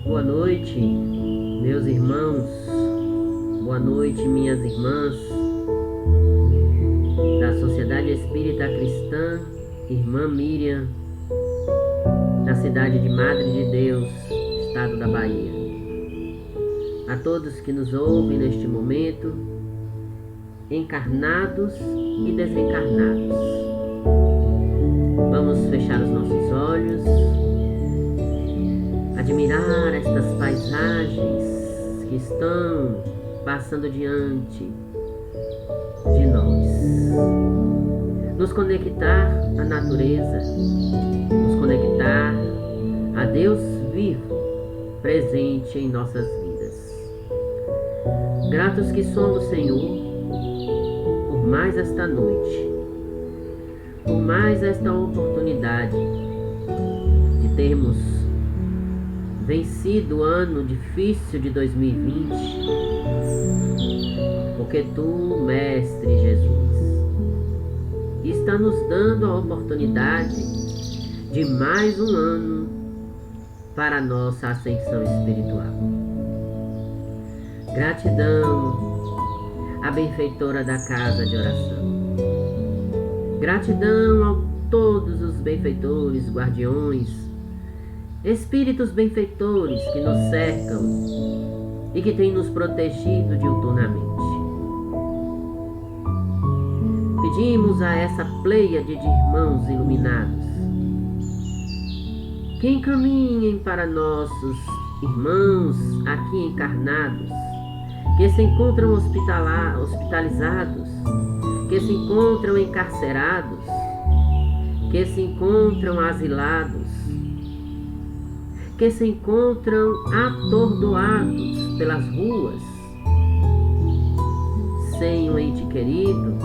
Boa noite, meus irmãos, boa noite, minhas irmãs da Sociedade Espírita Cristã, Irmã Miriam, da cidade de Madre de Deus, estado da Bahia. A todos que nos ouvem neste momento, encarnados e desencarnados. Vamos fechar os nossos olhos, admirar estas paisagens que estão passando diante de nós. Nos conectar à natureza, nos conectar a Deus vivo, presente em nossas vidas. Gratos que somos, Senhor, por mais esta noite, por mais esta oportunidade de termos vencido o ano difícil de 2020, porque Tu, Mestre Jesus, está nos dando a oportunidade de mais um ano para a nossa ascensão espiritual. Gratidão à benfeitora da casa de oração. Gratidão a todos os benfeitores, guardiões, espíritos benfeitores que nos cercam e que têm nos protegido diuturnamente. Pedimos a essa pleiade de irmãos iluminados que encaminhem para nossos irmãos aqui encarnados, que se encontram hospitalizados, que se encontram encarcerados, que se encontram asilados, que se encontram atordoados pelas ruas, sem um ente querido,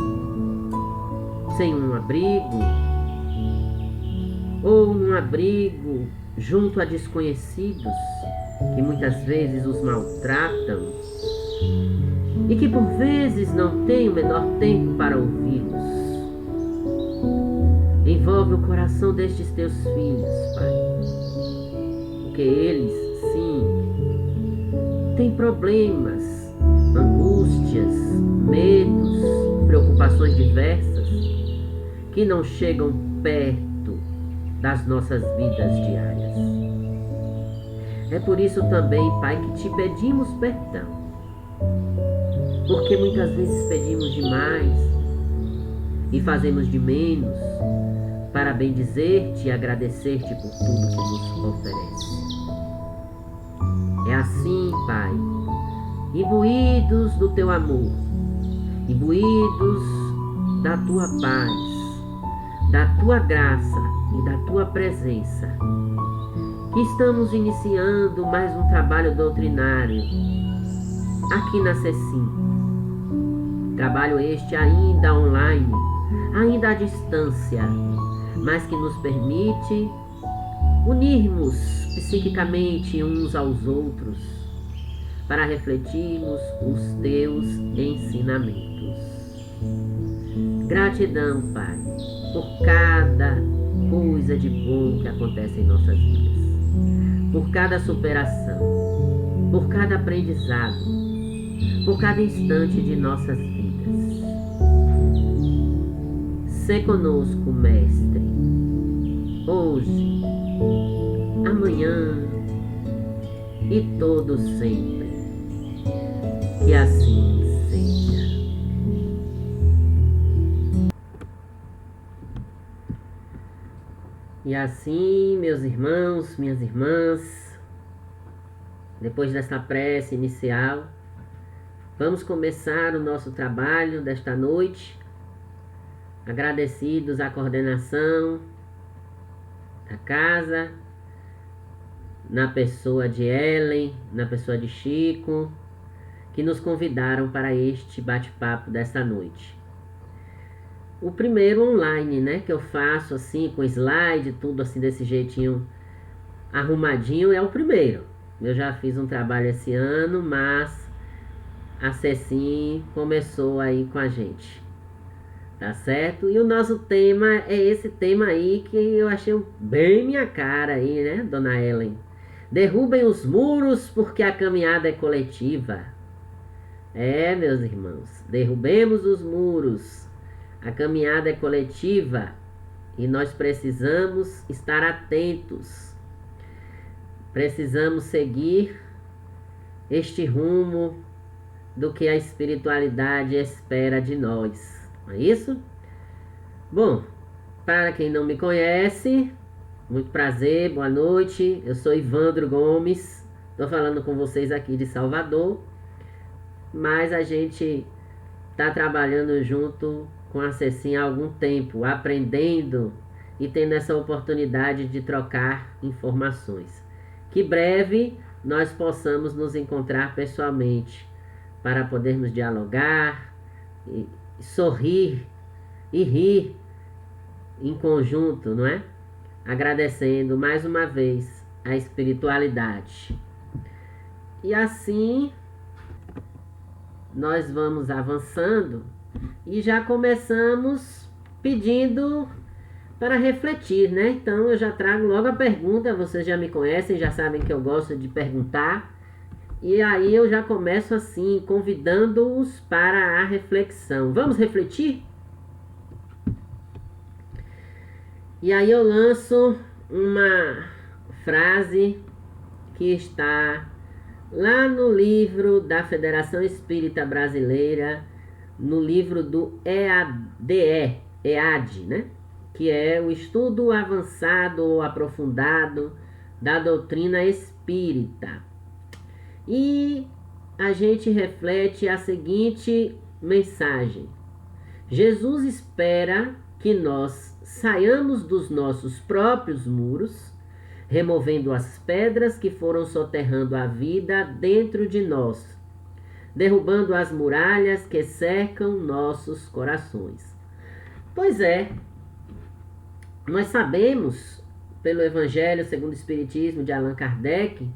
sem um abrigo, ou um abrigo junto a desconhecidos que muitas vezes os maltratam e que por vezes não têm o menor tempo para ouvi-los. Envolve o coração destes teus filhos, Pai, porque eles, sim, têm problemas, angústias, medos, preocupações diversas que não chegam perto das nossas vidas diárias. É por isso também, Pai, que te pedimos perdão, porque muitas vezes pedimos demais e fazemos de menos para bendizer-te e agradecer-te por tudo que nos oferece. É assim, Pai, imbuídos do teu amor, imbuídos da tua paz, da tua graça e da tua presença, que estamos iniciando mais um trabalho doutrinário aqui na CECIM. Trabalho este ainda online, ainda à distância, mas que nos permite unirmos psiquicamente uns aos outros para refletirmos os teus ensinamentos. Gratidão, Pai, por cada coisa de bom que acontece em nossas vidas, por cada superação, por cada aprendizado, por cada instante de nossas vidas. Sê conosco, Mestre, hoje, amanhã e todo sempre. Que assim seja. E assim, meus irmãos, minhas irmãs, depois dessa prece inicial, vamos começar o nosso trabalho desta noite, agradecidos à coordenação da casa, na pessoa de Ellen, na pessoa de Chico, que nos convidaram para este bate-papo dessa noite. O primeiro online, né, que eu faço assim, com slide, tudo assim desse jeitinho arrumadinho, é o primeiro. Eu já fiz um trabalho esse ano, mas a Cecim começou aí com a gente, tá certo? E o nosso tema é esse tema aí que eu achei bem minha cara aí, né, dona Ellen? Derrubem os muros porque a caminhada é coletiva. É, meus irmãos, derrubemos os muros. A caminhada é coletiva e nós precisamos estar atentos. Precisamos seguir este rumo do que a espiritualidade espera de nós. Não é isso? Bom, para quem não me conhece, muito prazer, boa noite. Eu sou Ivandro Gomes. Estou falando com vocês aqui de Salvador. Mas a gente está trabalhando junto com a Cecim há algum tempo, aprendendo e tendo essa oportunidade de trocar informações. Que breve nós possamos nos encontrar pessoalmente para podermos dialogar, e sorrir e rir em conjunto, não é? Agradecendo mais uma vez a espiritualidade. E assim nós vamos avançando e já começamos pedindo para refletir, né? Então eu já trago logo a pergunta, vocês já me conhecem, já sabem que eu gosto de perguntar. E aí eu já começo assim, convidando-os para a reflexão. Vamos refletir? E aí eu lanço uma frase que está lá no livro da Federação Espírita Brasileira, no livro do EAD, né? Que é o estudo avançado ou aprofundado da doutrina espírita. E a gente reflete a seguinte mensagem: Jesus espera que nós saiamos dos nossos próprios muros, removendo as pedras que foram soterrando a vida dentro de nós, derrubando as muralhas que cercam nossos corações. Pois é, nós sabemos, pelo Evangelho segundo o Espiritismo de Allan Kardec,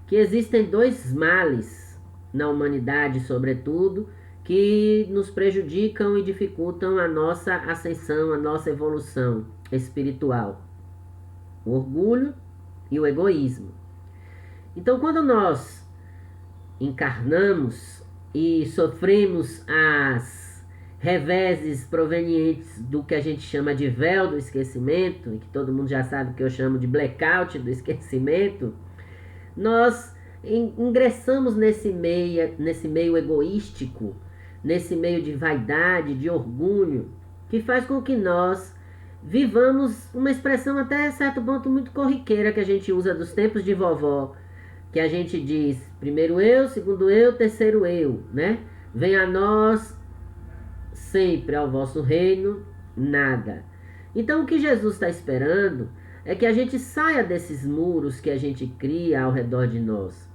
que existem dois males na humanidade, sobretudo, que nos prejudicam e dificultam a nossa ascensão, a nossa evolução espiritual: o orgulho e o egoísmo. Então, quando nós encarnamos e sofremos as reveses provenientes do que a gente chama de véu do esquecimento, e que todo mundo já sabe que eu chamo de blackout do esquecimento, nós ingressamos nesse meio egoístico, nesse meio de vaidade, de orgulho, que faz com que nós vivamos uma expressão até certo ponto muito corriqueira que a gente usa dos tempos de vovó, que a gente diz: primeiro eu, segundo eu, terceiro eu, né? Venha a nós sempre, ao vosso reino, nada. Então o que Jesus está esperando é que a gente saia desses muros que a gente cria ao redor de nós,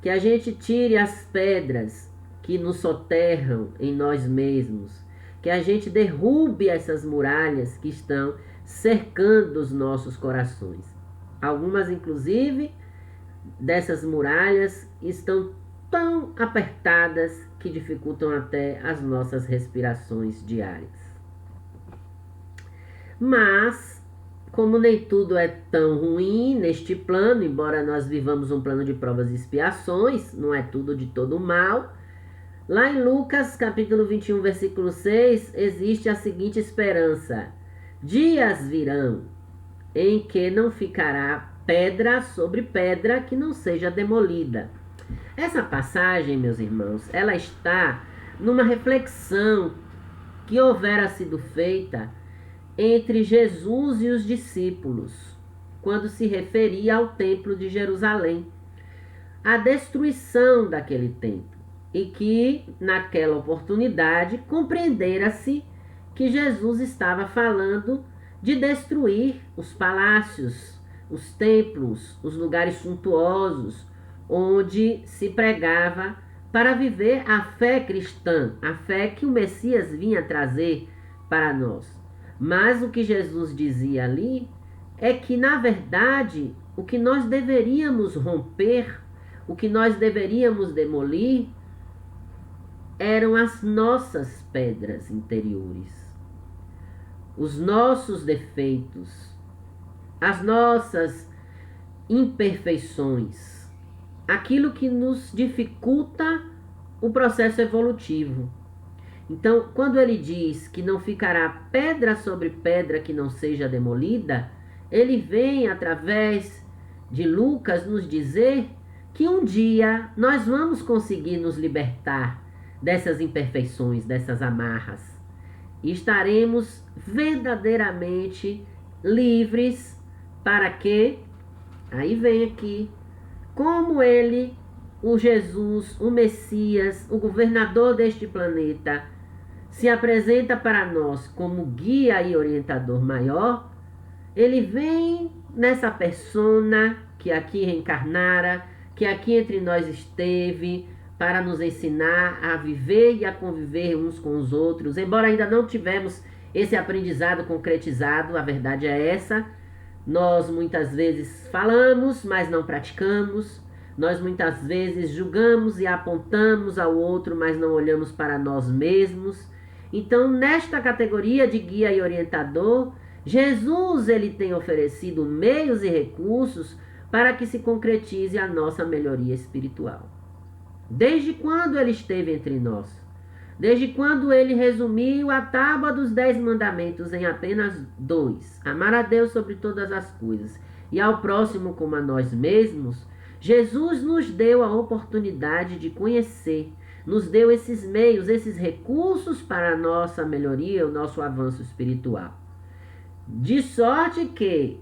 que a gente tire as pedras que nos soterram em nós mesmos, que a gente derrube essas muralhas que estão cercando os nossos corações. Algumas, inclusive, dessas muralhas estão tão apertadas que dificultam até as nossas respirações diárias. Mas, como nem tudo é tão ruim neste plano, embora nós vivamos um plano de provas e expiações, não é tudo de todo mal. Lá em Lucas, capítulo 21, versículo 6, existe a seguinte esperança: dias virão em que não ficará pedra sobre pedra que não seja demolida. Essa passagem, meus irmãos, ela está numa reflexão que houvera sido feita entre Jesus e os discípulos, quando se referia ao templo de Jerusalém. a destruição daquele templo. E que, naquela oportunidade, compreendera-se que Jesus estava falando de destruir os palácios, os templos, os lugares suntuosos, onde se pregava para viver a fé cristã, a fé que o Messias vinha trazer para nós. Mas o que Jesus dizia ali é que, na verdade, o que nós deveríamos romper, o que nós deveríamos demolir, eram as nossas pedras interiores, os nossos defeitos, as nossas imperfeições, aquilo que nos dificulta o processo evolutivo. Então, quando ele diz que não ficará pedra sobre pedra que não seja demolida, ele vem, através de Lucas, nos dizer que um dia nós vamos conseguir nos libertar dessas imperfeições, dessas amarras, e estaremos verdadeiramente livres para que, aí vem aqui, como ele, o Jesus, o Messias, o governador deste planeta, se apresenta para nós como guia e orientador maior, ele vem nessa persona que aqui reencarnara, que aqui entre nós esteve, para nos ensinar a viver e a conviver uns com os outros. Embora ainda não tivemos esse aprendizado concretizado, a verdade é essa. Nós muitas vezes falamos, mas não praticamos. Nós muitas vezes julgamos e apontamos ao outro, mas não olhamos para nós mesmos. Então, nesta categoria de guia e orientador, Jesus ele tem oferecido meios e recursos para que se concretize a nossa melhoria espiritual. Desde quando ele esteve entre nós? Desde quando ele resumiu a tábua dos 10 mandamentos em apenas 2. Amar a Deus sobre todas as coisas e ao próximo como a nós mesmos. Jesus nos deu a oportunidade de conhecer, nos deu esses meios, esses recursos para a nossa melhoria, o nosso avanço espiritual. De sorte que,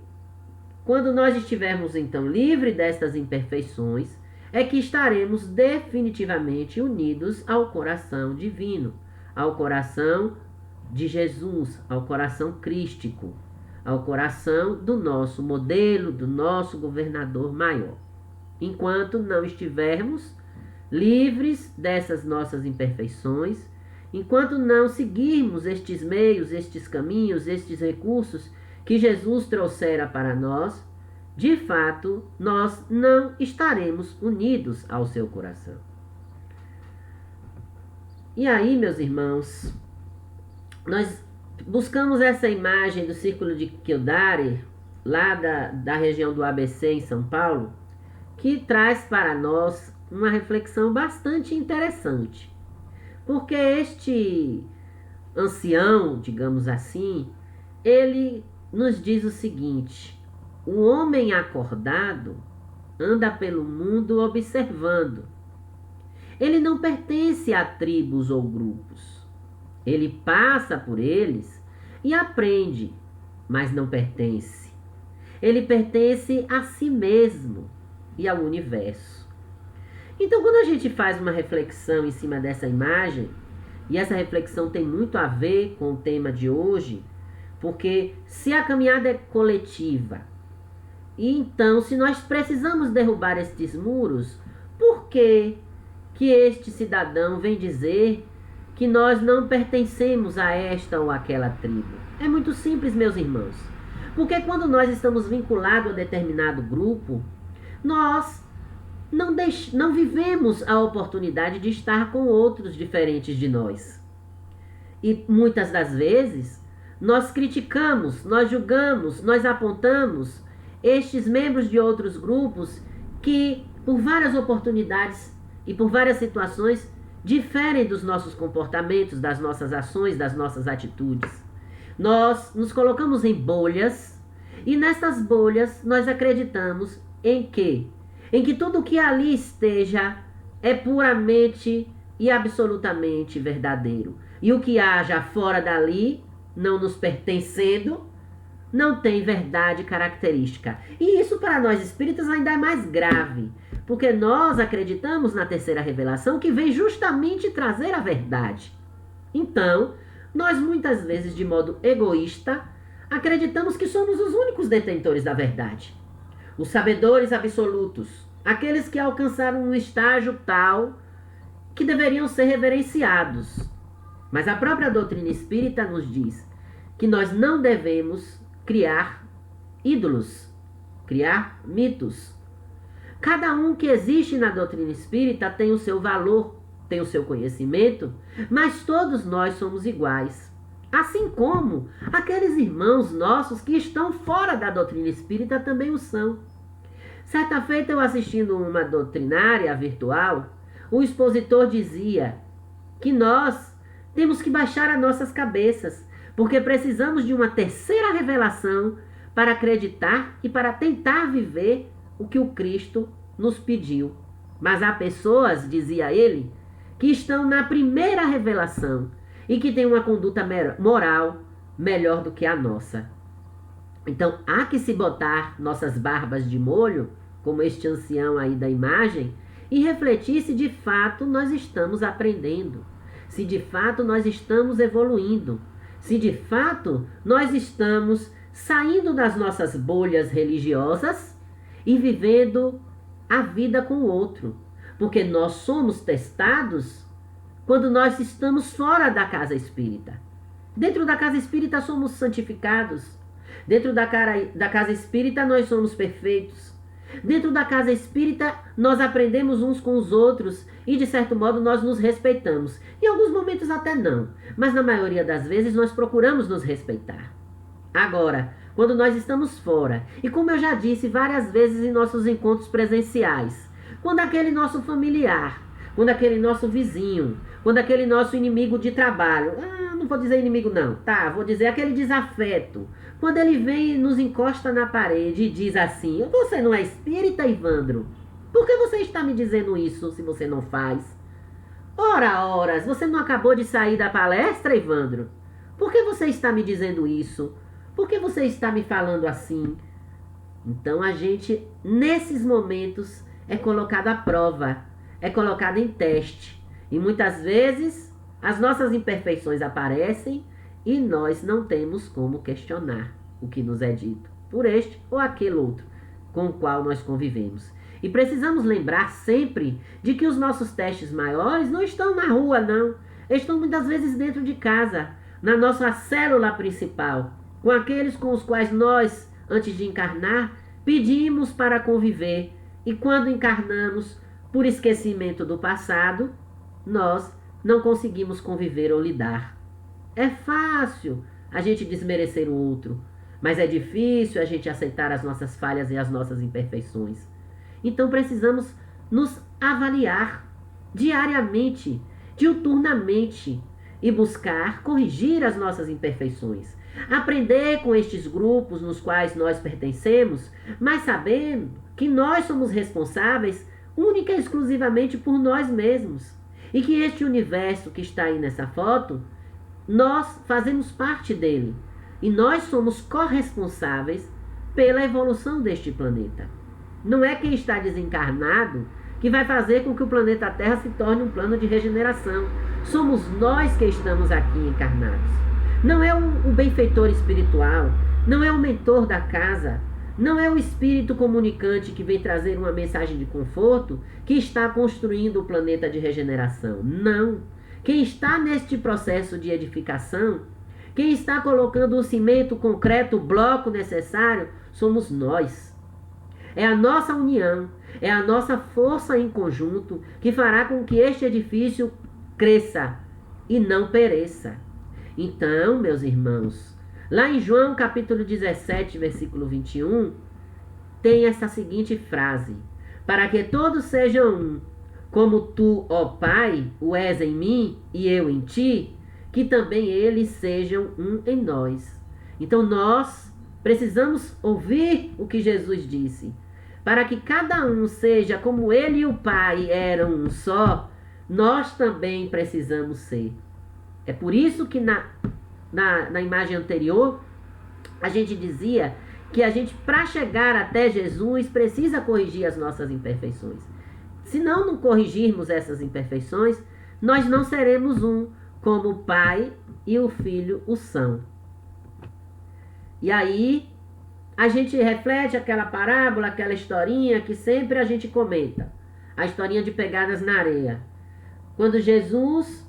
quando nós estivermos então livres destas imperfeições, é que estaremos definitivamente unidos ao coração divino, ao coração de Jesus, ao coração crístico, ao coração do nosso modelo, do nosso governador maior. Enquanto não estivermos livres dessas nossas imperfeições, enquanto não seguirmos estes meios, estes caminhos, estes recursos que Jesus trouxera para nós, de fato, nós não estaremos unidos ao seu coração. E aí, meus irmãos, nós buscamos essa imagem do círculo de Kildare, lá da região do ABC em São Paulo, que traz para nós uma reflexão bastante interessante. Porque este ancião, digamos assim, ele nos diz o seguinte: o homem acordado anda pelo mundo observando. Ele não pertence a tribos ou grupos. Ele passa por eles e aprende, mas não pertence. Ele pertence a si mesmo e ao universo. Então, quando a gente faz uma reflexão em cima dessa imagem, e essa reflexão tem muito a ver com o tema de hoje, porque se a caminhada é coletiva, e então se nós precisamos derrubar estes muros, por que este cidadão vem dizer que nós não pertencemos a esta ou aquela tribo? É muito simples, meus irmãos. Porque quando nós estamos vinculados a determinado grupo, nós não vivemos a oportunidade de estar com outros diferentes de nós. E muitas das vezes, nós criticamos, nós julgamos, nós apontamos estes membros de outros grupos que, por várias oportunidades e por várias situações, diferem dos nossos comportamentos, das nossas ações, das nossas atitudes. Nós nos colocamos em bolhas e nessas bolhas nós acreditamos em que tudo que ali esteja é puramente e absolutamente verdadeiro. E o que haja fora dali, não nos pertencendo, não tem verdade característica. E isso para nós espíritas ainda é mais grave, porque nós acreditamos na terceira revelação, que vem justamente trazer a verdade. Então, nós muitas vezes, de modo egoísta, acreditamos que somos os únicos detentores da verdade. Os sabedores absolutos, aqueles que alcançaram um estágio tal que deveriam ser reverenciados. Mas a própria doutrina espírita nos diz que nós não devemos criar ídolos, criar mitos. Cada um que existe na doutrina espírita tem o seu valor, tem o seu conhecimento, mas todos nós somos iguais. Assim como aqueles irmãos nossos que estão fora da doutrina espírita também o são. Certa feita, eu assistindo uma doutrinária virtual, o expositor dizia que nós temos que baixar as nossas cabeças, porque precisamos de uma terceira revelação para acreditar e para tentar viver o que o Cristo nos pediu. Mas há pessoas, dizia ele, que estão na primeira revelação e que têm uma conduta moral melhor do que a nossa. Então há que se botar nossas barbas de molho, como este ancião aí da imagem, e refletir se de fato nós estamos aprendendo, se de fato nós estamos evoluindo, se de fato nós estamos saindo das nossas bolhas religiosas e vivendo a vida com o outro. Porque nós somos testados quando nós estamos fora da casa espírita. Dentro da casa espírita somos santificados. Dentro da casa espírita nós somos perfeitos. Dentro da casa espírita nós aprendemos uns com os outros e de certo modo nós nos respeitamos. Em alguns momentos até não, mas na maioria das vezes nós procuramos nos respeitar. Agora, quando nós estamos fora, e como eu já disse várias vezes em nossos encontros presenciais, quando aquele nosso familiar, quando aquele nosso vizinho, quando aquele nosso inimigo de trabalho, não vou dizer inimigo não, vou dizer aquele desafeto, quando ele vem e nos encosta na parede e diz assim: você não é espírita, Ivandro? Por que você está me dizendo isso se você não faz? Ora, horas, você não acabou de sair da palestra, Ivandro? Por que você está me dizendo isso? Por que você está me falando assim? Então a gente, nesses momentos, é colocado à prova, é colocado em teste. E muitas vezes as nossas imperfeições aparecem e nós não temos como questionar o que nos é dito por este ou aquele outro com o qual nós convivemos. E precisamos lembrar sempre de que os nossos testes maiores não estão na rua, não. Estão muitas vezes dentro de casa, na nossa célula principal, com aqueles com os quais nós, antes de encarnar, pedimos para conviver. E quando encarnamos, por esquecimento do passado, nós não conseguimos conviver ou lidar. É fácil a gente desmerecer o outro, mas é difícil a gente aceitar as nossas falhas e as nossas imperfeições. Então precisamos nos avaliar diariamente, diuturnamente, e buscar corrigir as nossas imperfeições. Aprender com estes grupos nos quais nós pertencemos, mas sabendo que nós somos responsáveis única e exclusivamente por nós mesmos. E que este universo que está aí nessa foto, nós fazemos parte dele. E nós somos corresponsáveis pela evolução deste planeta. Não é quem está desencarnado que vai fazer com que o planeta Terra se torne um plano de regeneração. Somos nós que estamos aqui encarnados. Não é o benfeitor espiritual, não é o mentor da casa, não é o espírito comunicante que vem trazer uma mensagem de conforto que está construindo o planeta de regeneração. Não. Quem está neste processo de edificação, quem está colocando o cimento, o concreto, o bloco necessário, somos nós. É a nossa união, é a nossa força em conjunto que fará com que este edifício cresça e não pereça. Então, meus irmãos, lá em João capítulo 17, versículo 21, tem essa seguinte frase: para que todos sejam um, como tu, ó Pai, o és em mim e eu em ti, que também eles sejam um em nós. Então nós precisamos ouvir o que Jesus disse. Para que cada um seja como ele e o Pai eram um só, nós também precisamos ser. É por isso que na imagem anterior, a gente dizia que a gente, para chegar até Jesus, precisa corrigir as nossas imperfeições. Se não corrigirmos essas imperfeições, nós não seremos um, como o Pai e o Filho o são. E aí, a gente reflete aquela parábola, aquela historinha que sempre a gente comenta. A historinha de pegadas na areia. Quando Jesus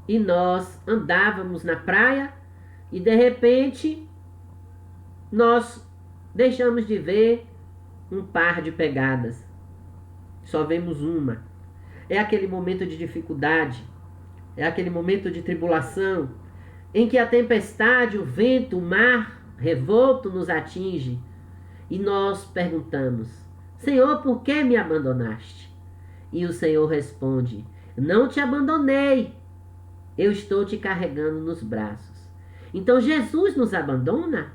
e nós andávamos na praia e de repente nós deixamos de ver um par de pegadas. Só vemos uma. É aquele momento de dificuldade, é aquele momento de tribulação, em que a tempestade, o vento, o mar revolto nos atinge e nós perguntamos: Senhor, por que me abandonaste? E o Senhor responde: não te abandonei, eu estou te carregando nos braços. Então Jesus nos abandona?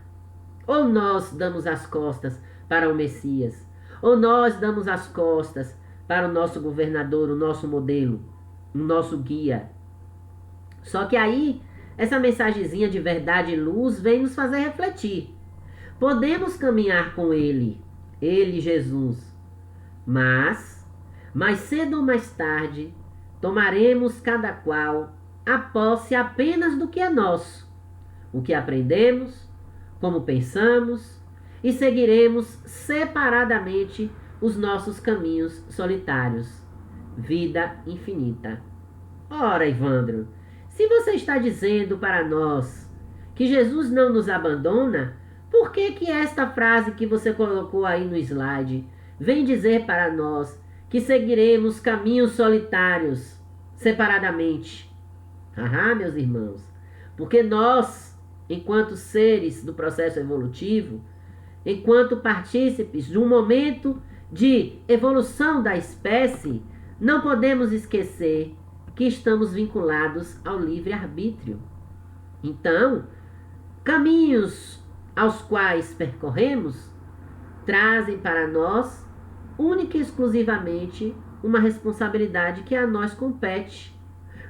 Ou nós damos as costas para o Messias? Ou nós damos as costas para o nosso governador, o nosso modelo, o nosso guia? Só que aí, essa mensagenzinha de verdade e luz vem nos fazer refletir. Podemos caminhar com Ele, Jesus, mas, mais cedo ou mais tarde, tomaremos cada qual a posse apenas do que é nosso, o que aprendemos, como pensamos, e seguiremos separadamente os nossos caminhos solitários. Vida infinita. Ora, Ivandro, se você está dizendo para nós que Jesus não nos abandona, por que esta frase que você colocou aí no slide vem dizer para nós que seguiremos caminhos solitários, separadamente? Meus irmãos, porque nós, enquanto seres do processo evolutivo, enquanto partícipes de um momento de evolução da espécie, não podemos esquecer que estamos vinculados ao livre-arbítrio. Então, caminhos aos quais percorremos trazem para nós única e exclusivamente uma responsabilidade que a nós compete.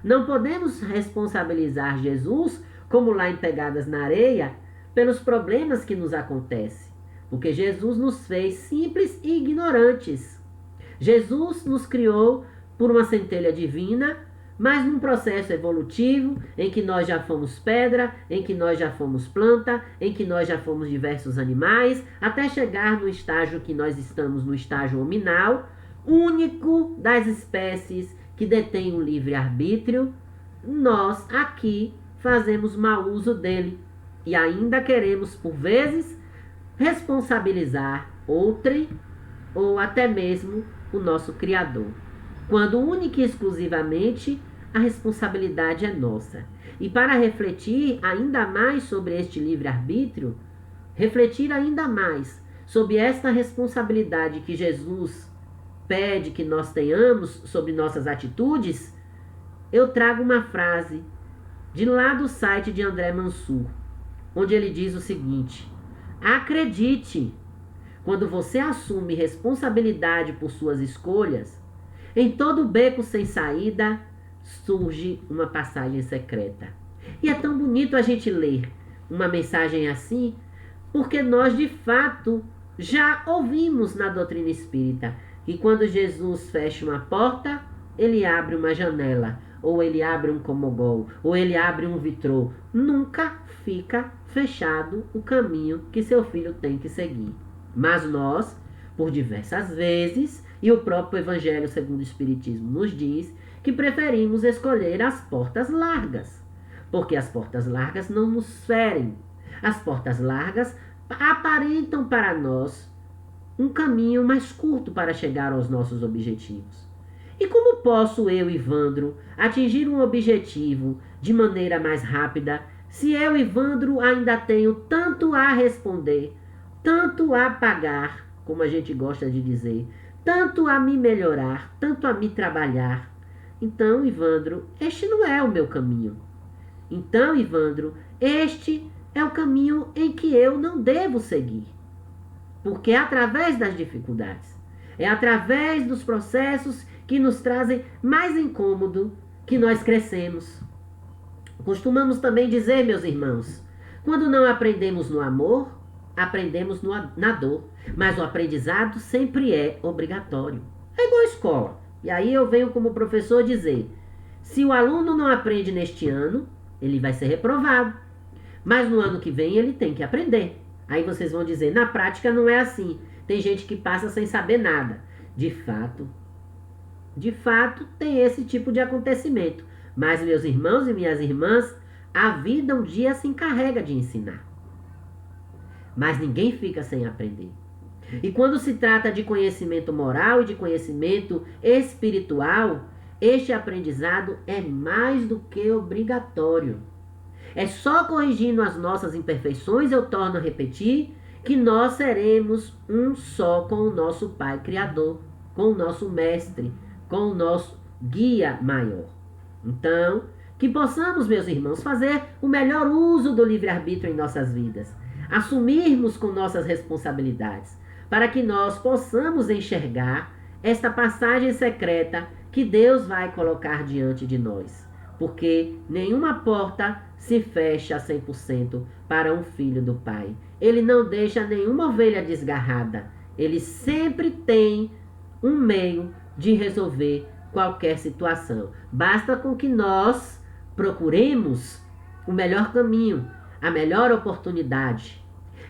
Não podemos responsabilizar Jesus, como lá em Pegadas na Areia, pelos problemas que nos acontecem, porque Jesus nos fez simples e ignorantes. Jesus nos criou por uma centelha divina, mas num processo evolutivo em que nós já fomos pedra, em que nós já fomos planta, em que nós já fomos diversos animais, até chegar no estágio que nós estamos, no estágio hominal, único das espécies que detém o livre-arbítrio. Nós aqui fazemos mau uso dele e ainda queremos, por vezes, responsabilizar outrem ou até mesmo o nosso Criador, quando única e exclusivamente a responsabilidade é nossa. E para refletir ainda mais sobre este livre-arbítrio, refletir ainda mais sobre esta responsabilidade que Jesus pede que nós tenhamos sobre nossas atitudes, eu trago uma frase de lá do site de André Mansur, onde ele diz o seguinte: acredite, quando você assume responsabilidade por suas escolhas, em todo beco sem saída surge uma passagem secreta. E é tão bonito a gente ler uma mensagem assim, porque nós de fato já ouvimos na doutrina espírita que quando Jesus fecha uma porta, ele abre uma janela, ou ele abre um comogol, ou ele abre um vitrô. Nunca fica fechado o caminho que seu filho tem que seguir. Mas nós, por diversas vezes, e o próprio Evangelho segundo o Espiritismo nos diz, que preferimos escolher as portas largas, porque as portas largas não nos ferem. As portas largas aparentam para nós um caminho mais curto para chegar aos nossos objetivos. E como posso eu, Ivandro, atingir um objetivo de maneira mais rápida, se eu, Ivandro, ainda tenho tanto a responder, tanto a pagar, como a gente gosta de dizer, tanto a me melhorar, tanto a me trabalhar? Então, Ivandro, este não é o meu caminho. Então, Ivandro, este é o caminho em que eu não devo seguir. Porque é através das dificuldades, é através dos processos que nos trazem mais incômodo que nós crescemos. Costumamos também dizer, meus irmãos, quando não aprendemos no amor, aprendemos na dor. Mas o aprendizado sempre é obrigatório. É igual a escola. E aí eu venho como professor dizer, se o aluno não aprende neste ano, ele vai ser reprovado. Mas no ano que vem ele tem que aprender. Aí vocês vão dizer, na prática não é assim. Tem gente que passa sem saber nada. De fato, tem esse tipo de acontecimento. Mas, meus irmãos e minhas irmãs, a vida um dia se encarrega de ensinar. Mas ninguém fica sem aprender. E quando se trata de conhecimento moral e de conhecimento espiritual, este aprendizado é mais do que obrigatório. É só corrigindo as nossas imperfeições, eu torno a repetir, que nós seremos um só com o nosso Pai Criador, com o nosso Mestre, com o nosso guia maior. Então, que possamos, meus irmãos, fazer o melhor uso do livre-arbítrio em nossas vidas, assumirmos com nossas responsabilidades, para que nós possamos enxergar esta passagem secreta que Deus vai colocar diante de nós. Porque nenhuma porta se fecha 100% para um filho do Pai. Ele não deixa nenhuma ovelha desgarrada. Ele sempre tem um meio de resolver qualquer situação. Basta com que nós procuremos o melhor caminho, a melhor oportunidade.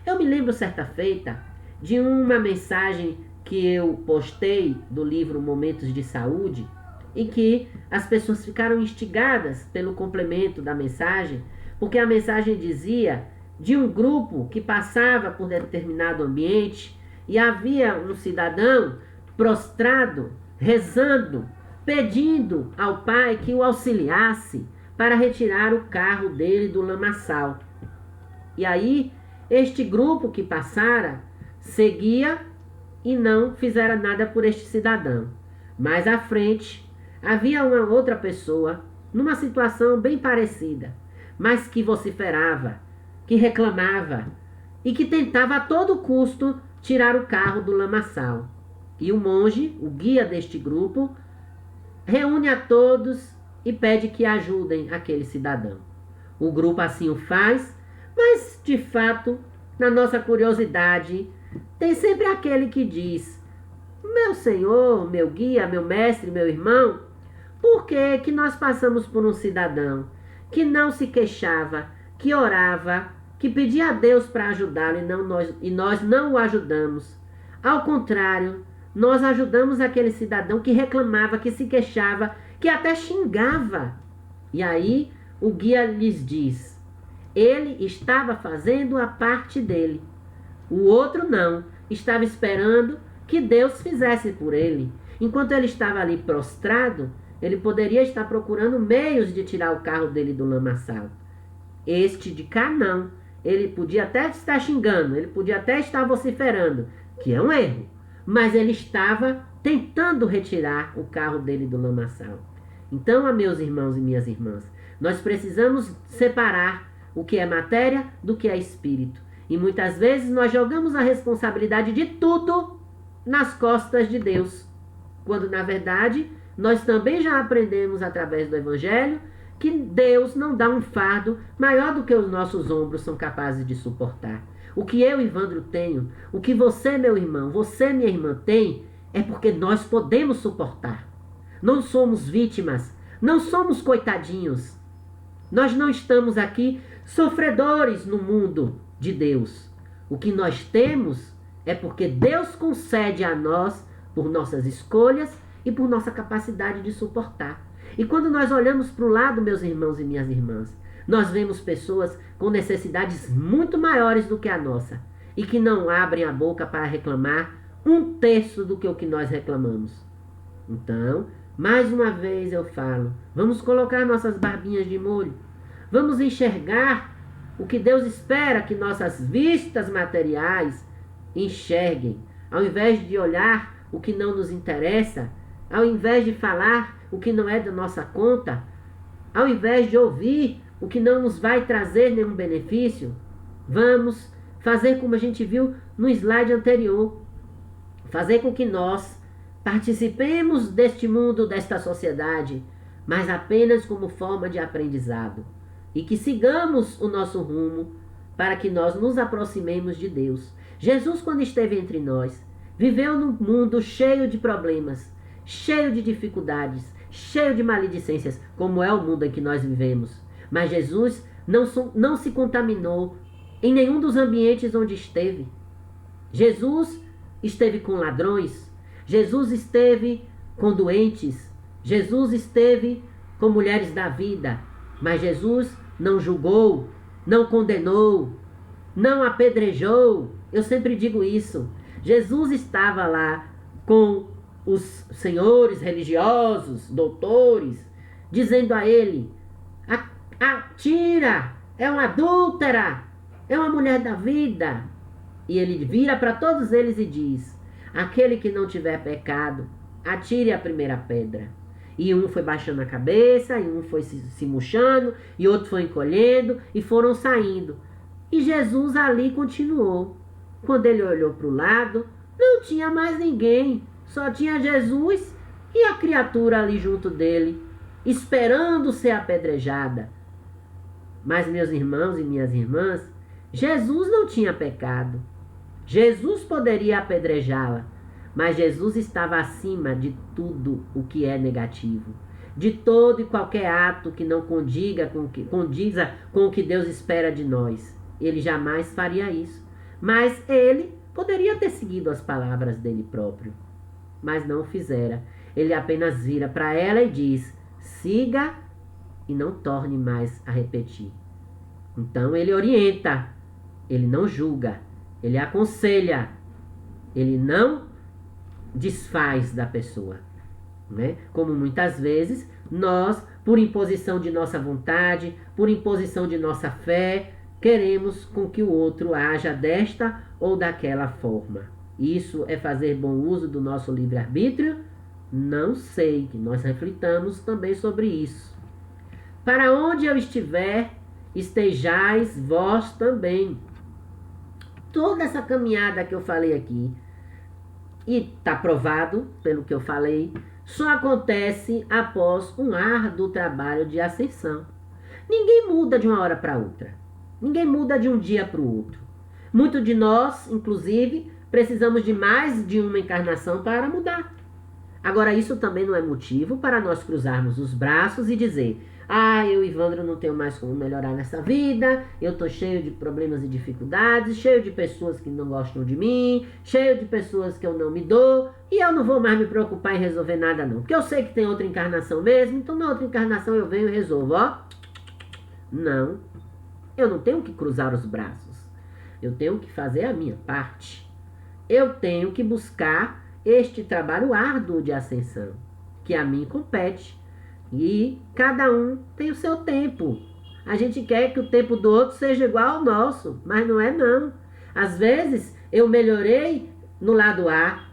Eu me lembro certa feita de uma mensagem que eu postei do livro Momentos de Saúde, e que as pessoas ficaram instigadas pelo complemento da mensagem, porque a mensagem dizia de um grupo que passava por determinado ambiente e havia um cidadão prostrado, rezando, pedindo ao pai que o auxiliasse para retirar o carro dele do lamaçal. E aí, este grupo que passara seguia e não fizera nada por este cidadão. Mais à frente, havia uma outra pessoa numa situação bem parecida, mas que vociferava, que reclamava e que tentava a todo custo tirar o carro do lamaçal. E o monge, o guia deste grupo, reúne a todos e pede que ajudem aquele cidadão. O grupo assim o faz, mas de fato, na nossa curiosidade, tem sempre aquele que diz: meu senhor, meu guia, meu mestre, meu irmão, por que nós passamos por um cidadão que não se queixava, que orava, que pedia a Deus para ajudá-lo e nós não o ajudamos? Ao contrário, nós ajudamos aquele cidadão que reclamava, que se queixava, que até xingava. E aí o guia lhes diz: ele estava fazendo a parte dele. O outro não, estava esperando que Deus fizesse por ele. Enquanto ele estava ali prostrado, ele poderia estar procurando meios de tirar o carro dele do lamaçal. Este de cá não. Ele podia até estar xingando, ele podia até estar vociferando, que é um erro. Mas ele estava tentando retirar o carro dele do lamaçal. Então, meus irmãos e minhas irmãs, nós precisamos separar o que é matéria do que é espírito. E muitas vezes nós jogamos a responsabilidade de tudo nas costas de Deus, quando na verdade nós também já aprendemos através do Evangelho que Deus não dá um fardo maior do que os nossos ombros são capazes de suportar. O que eu, Ivandro, tenho, o que você, meu irmão, você, minha irmã, tem, é porque nós podemos suportar. Não somos vítimas, não somos coitadinhos. Nós não estamos aqui sofredores no mundo de Deus. O que nós temos é porque Deus concede a nós por nossas escolhas e por nossa capacidade de suportar. E quando nós olhamos para o lado, meus irmãos e minhas irmãs, nós vemos pessoas com necessidades muito maiores do que a nossa e que não abrem a boca para reclamar 1/3 do que o que nós reclamamos. Então, mais uma vez eu falo, vamos colocar nossas barbinhas de molho, vamos enxergar o que Deus espera que nossas vistas materiais enxerguem, ao invés de olhar o que não nos interessa, ao invés de falar o que não é da nossa conta, ao invés de ouvir o que não nos vai trazer nenhum benefício, vamos fazer como a gente viu no slide anterior, fazer com que nós participemos deste mundo, desta sociedade, mas apenas como forma de aprendizado, e que sigamos o nosso rumo para que nós nos aproximemos de Deus. Jesus, quando esteve entre nós, viveu num mundo cheio de problemas, cheio de dificuldades, cheio de maledicências, como é o mundo em que nós vivemos. Mas Jesus não se contaminou em nenhum dos ambientes onde esteve. Jesus esteve com ladrões, Jesus esteve com doentes, Jesus esteve com mulheres da vida, mas Jesus não julgou, não condenou, não apedrejou. Eu sempre digo isso. Jesus estava lá com os senhores religiosos, doutores, dizendo a ele: atira, é uma adúltera, é uma mulher da vida. E ele vira para todos eles e diz: aquele que não tiver pecado, atire a primeira pedra. E um foi baixando a cabeça, e um foi se murchando, e outro foi encolhendo, e foram saindo. E Jesus ali continuou. Quando ele olhou para o lado, não tinha mais ninguém, só tinha Jesus e a criatura ali junto dele, esperando ser apedrejada. Mas, meus irmãos e minhas irmãs, Jesus não tinha pecado. Jesus poderia apedrejá-la, mas Jesus estava acima de tudo o que é negativo, de todo e qualquer ato que não condiza com o que Deus espera de nós. Ele jamais faria isso. Mas ele poderia ter seguido as palavras dele próprio, mas não o fizera. Ele apenas vira para ela e diz: siga e não torne mais a repetir. Então ele orienta, ele não julga, ele aconselha, ele não desfaz da pessoa, né? Como muitas vezes nós, por imposição de nossa vontade, por imposição de nossa fé, queremos com que o outro haja desta ou daquela forma. Isso é fazer bom uso do nosso livre-arbítrio? Não sei, que nós reflitamos também sobre isso. Para onde eu estiver, estejais vós também. Toda essa caminhada que eu falei aqui, e está provado pelo que eu falei, só acontece após um árduo trabalho de ascensão. Ninguém muda de uma hora para outra. Ninguém muda de um dia para o outro. Muitos de nós, inclusive, precisamos de mais de uma encarnação para mudar. Agora, isso também não é motivo para nós cruzarmos os braços e dizer: eu, Ivandro, não tenho mais como melhorar nessa vida, eu estou cheio de problemas e dificuldades, cheio de pessoas que não gostam de mim, cheio de pessoas que eu não me dou, e eu não vou mais me preocupar em resolver nada não, porque eu sei que tem outra encarnação mesmo, então na outra encarnação eu venho e resolvo, Não, eu não tenho que cruzar os braços, eu tenho que fazer a minha parte, eu tenho que buscar este trabalho árduo de ascensão, que a mim compete. E cada um tem o seu tempo. A gente quer que o tempo do outro seja igual ao nosso, mas não é não. Às vezes eu melhorei no lado A,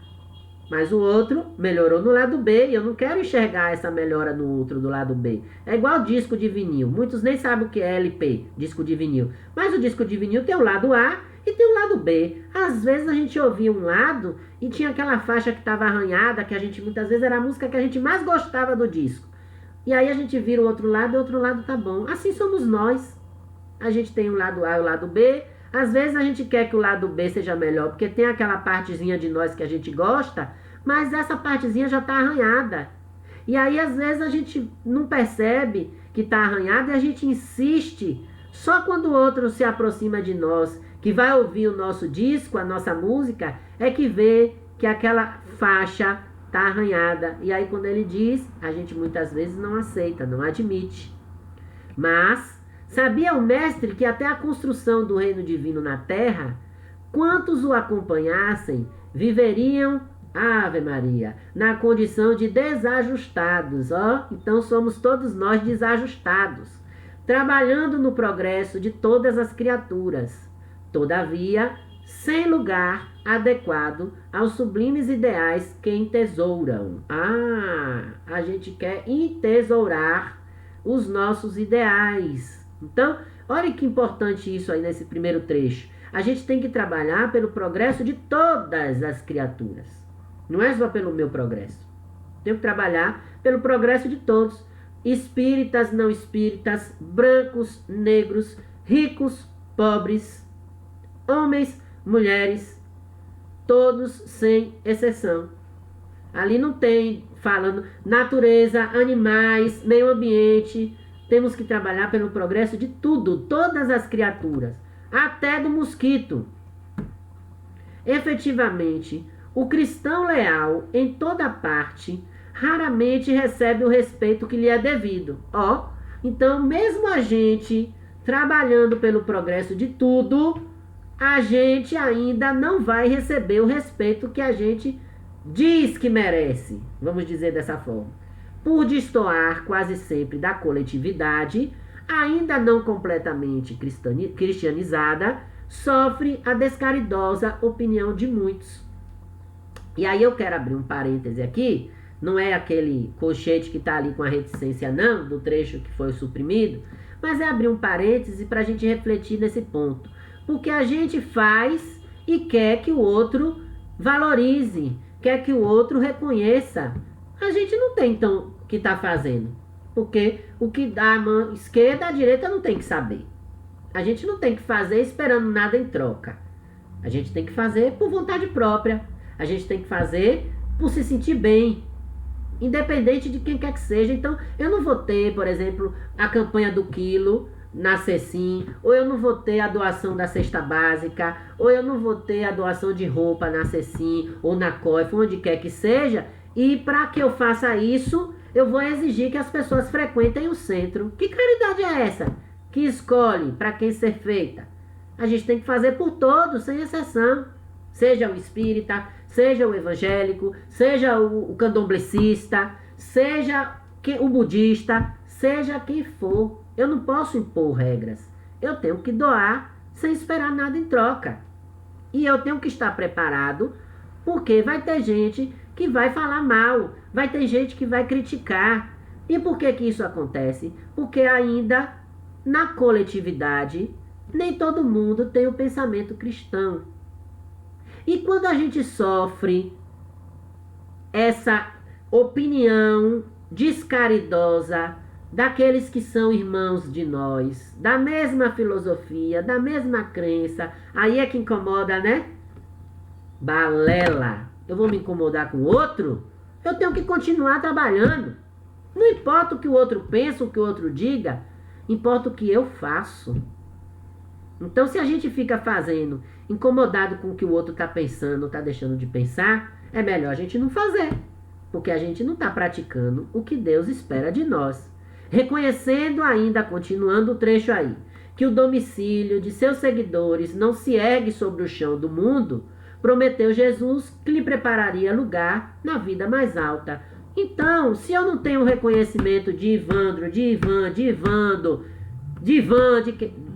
mas o outro melhorou no lado B, e eu não quero enxergar essa melhora no outro do lado B. É igual disco de vinil. Muitos nem sabem o que é LP, disco de vinil. Mas o disco de vinil tem o lado A e tem o lado B. Às vezes a gente ouvia um lado e tinha aquela faixa que estava arranhada, que a gente muitas vezes era a música que a gente mais gostava do disco. E aí a gente vira o outro lado e o outro lado tá bom. Assim somos nós. A gente tem o lado A e o lado B. Às vezes a gente quer que o lado B seja melhor, porque tem aquela partezinha de nós que a gente gosta, mas essa partezinha já tá arranhada. E aí às vezes a gente não percebe que tá arranhada e a gente insiste. Só quando o outro se aproxima de nós, que vai ouvir o nosso disco, a nossa música, é que vê que aquela faixa está arranhada. E aí quando ele diz, a gente muitas vezes não aceita, não admite. Mas sabia o mestre que até a construção do reino divino na terra, quantos o acompanhassem, viveriam, Ave Maria, na condição de desajustados. Então somos todos nós desajustados, trabalhando no progresso de todas as criaturas. Todavia, sem lugar adequado aos sublimes ideais que entesouram. A gente quer entesourar os nossos ideais. Então, olha que importante isso aí nesse primeiro trecho. A gente tem que trabalhar pelo progresso de todas as criaturas. Não é só pelo meu progresso. Tenho que trabalhar pelo progresso de todos. Espíritas, não espíritas, brancos, negros, ricos, pobres, homens, mulheres, todos sem exceção. Ali não tem falando natureza, animais, meio ambiente. Temos que trabalhar pelo progresso de tudo, todas as criaturas, até do mosquito. Efetivamente, o cristão leal, em toda parte, raramente recebe o respeito que lhe é devido. Então, mesmo a gente trabalhando pelo progresso de tudo, a gente ainda não vai receber o respeito que a gente diz que merece, vamos dizer dessa forma. Por destoar quase sempre da coletividade, ainda não completamente cristianizada, sofre a descaridosa opinião de muitos. E aí eu quero abrir um parêntese aqui, não é aquele colchete que está ali com a reticência não, do trecho que foi suprimido, mas é abrir um parêntese para a gente refletir nesse ponto. Porque a gente faz e quer que o outro valorize, quer que o outro reconheça. A gente não tem, então, o que está fazendo. Porque o que dá a mão esquerda, a direita não tem que saber. A gente não tem que fazer esperando nada em troca. A gente tem que fazer por vontade própria. A gente tem que fazer por se sentir bem, independente de quem quer que seja. Então, eu não vou ter, por exemplo, a campanha do quilo na CECIM, ou eu não vou ter a doação da cesta básica, ou eu não vou ter a doação de roupa na CECIM, ou na COIF, onde quer que seja, e para que eu faça isso, eu vou exigir que as pessoas frequentem o centro. Que caridade é essa que escolhe para quem ser feita? A gente tem que fazer por todos, sem exceção. Seja o espírita, seja o evangélico, seja o candomblecista, seja o budista, seja quem for. Eu não posso impor regras. Eu tenho que doar sem esperar nada em troca. E eu tenho que estar preparado, porque vai ter gente que vai falar mal, vai ter gente que vai criticar. E por que que isso acontece? Porque ainda na coletividade, nem todo mundo tem o pensamento cristão. E quando a gente sofre essa opinião descaridosa daqueles que são irmãos de nós, da mesma filosofia, da mesma crença, aí é que incomoda, né? Balela. Eu vou me incomodar com o outro? Eu tenho que continuar trabalhando. Não importa o que o outro pensa, o que o outro diga, importa o que eu faço. Então, se a gente fica fazendo, incomodado com o que o outro está pensando, está deixando de pensar, é melhor a gente não fazer, porque a gente não está praticando o que Deus espera de nós. Reconhecendo ainda, continuando o trecho aí, que o domicílio de seus seguidores não se ergue sobre o chão do mundo, prometeu Jesus que lhe prepararia lugar na vida mais alta. Então, se eu não tenho o reconhecimento de Ivandro, de Ivan, de Ivando, de Ivan,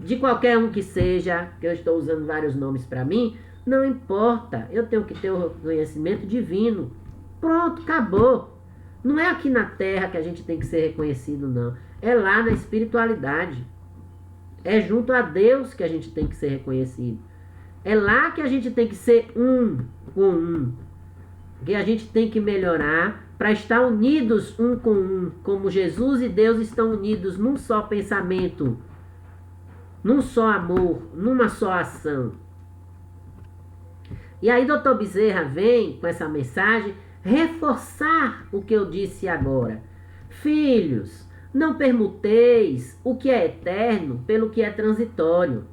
de qualquer um que seja, que eu estou usando vários nomes para mim, não importa, eu tenho que ter o reconhecimento divino. Pronto, acabou. Não é aqui na terra que a gente tem que ser reconhecido, não. É lá na espiritualidade. É junto a Deus que a gente tem que ser reconhecido. É lá que a gente tem que ser um com um. Que a gente tem que melhorar para estar unidos um com um. Como Jesus e Deus estão unidos num só pensamento, num só amor, numa só ação. E aí Dr. Bezerra vem com essa mensagem reforçar o que eu disse agora. Filhos, não permuteis o que é eterno pelo que é transitório.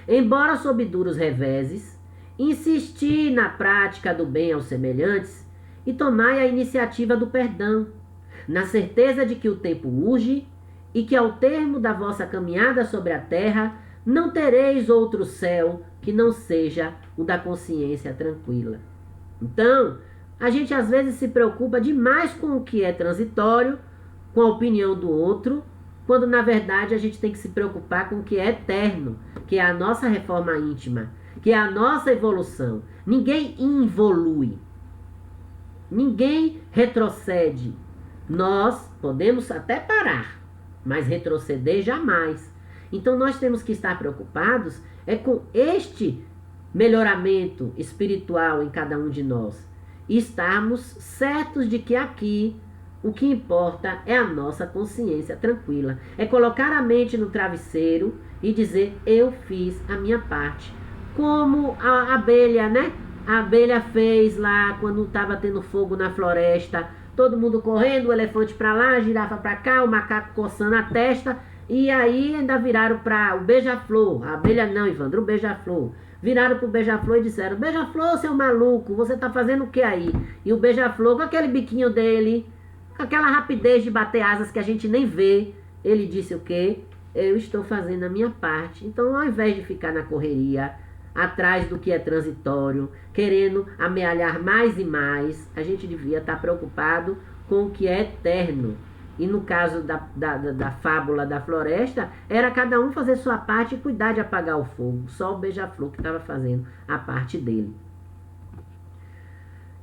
Embora sob duros reveses, insisti na prática do bem aos semelhantes e tomai a iniciativa do perdão, na certeza de que o tempo urge e que ao termo da vossa caminhada sobre a terra não tereis outro céu que não seja o da consciência tranquila. Então, a gente às vezes se preocupa demais com o que é transitório, com a opinião do outro, quando na verdade a gente tem que se preocupar com o que é eterno, que é a nossa reforma íntima, que é a nossa evolução. Ninguém involui, ninguém retrocede. Nós podemos até parar, mas retroceder jamais. Então nós temos que estar preocupados com este melhoramento espiritual em cada um de nós. E estarmos certos de que aqui o que importa é a nossa consciência tranquila. É colocar a mente no travesseiro e dizer, eu fiz a minha parte. Como a abelha, né? A abelha fez lá quando estava tendo fogo na floresta, todo mundo correndo, o elefante para lá, a girafa para cá, o macaco coçando a testa, e aí ainda viraram para o beija-flor, a abelha não, Ivandro, o beija-flor. Viraram pro beija-flor e disseram: beija-flor, seu maluco, você tá fazendo o que aí? E o beija-flor, com aquele biquinho dele, com aquela rapidez de bater asas que a gente nem vê, ele disse o quê? Eu estou fazendo a minha parte. Então, ao invés de ficar na correria, atrás do que é transitório, querendo amealhar mais e mais, a gente devia estar preocupado com o que é eterno. E no caso da fábula da floresta, era cada um fazer sua parte e cuidar de apagar o fogo. Só o beija-flor que estava fazendo a parte dele.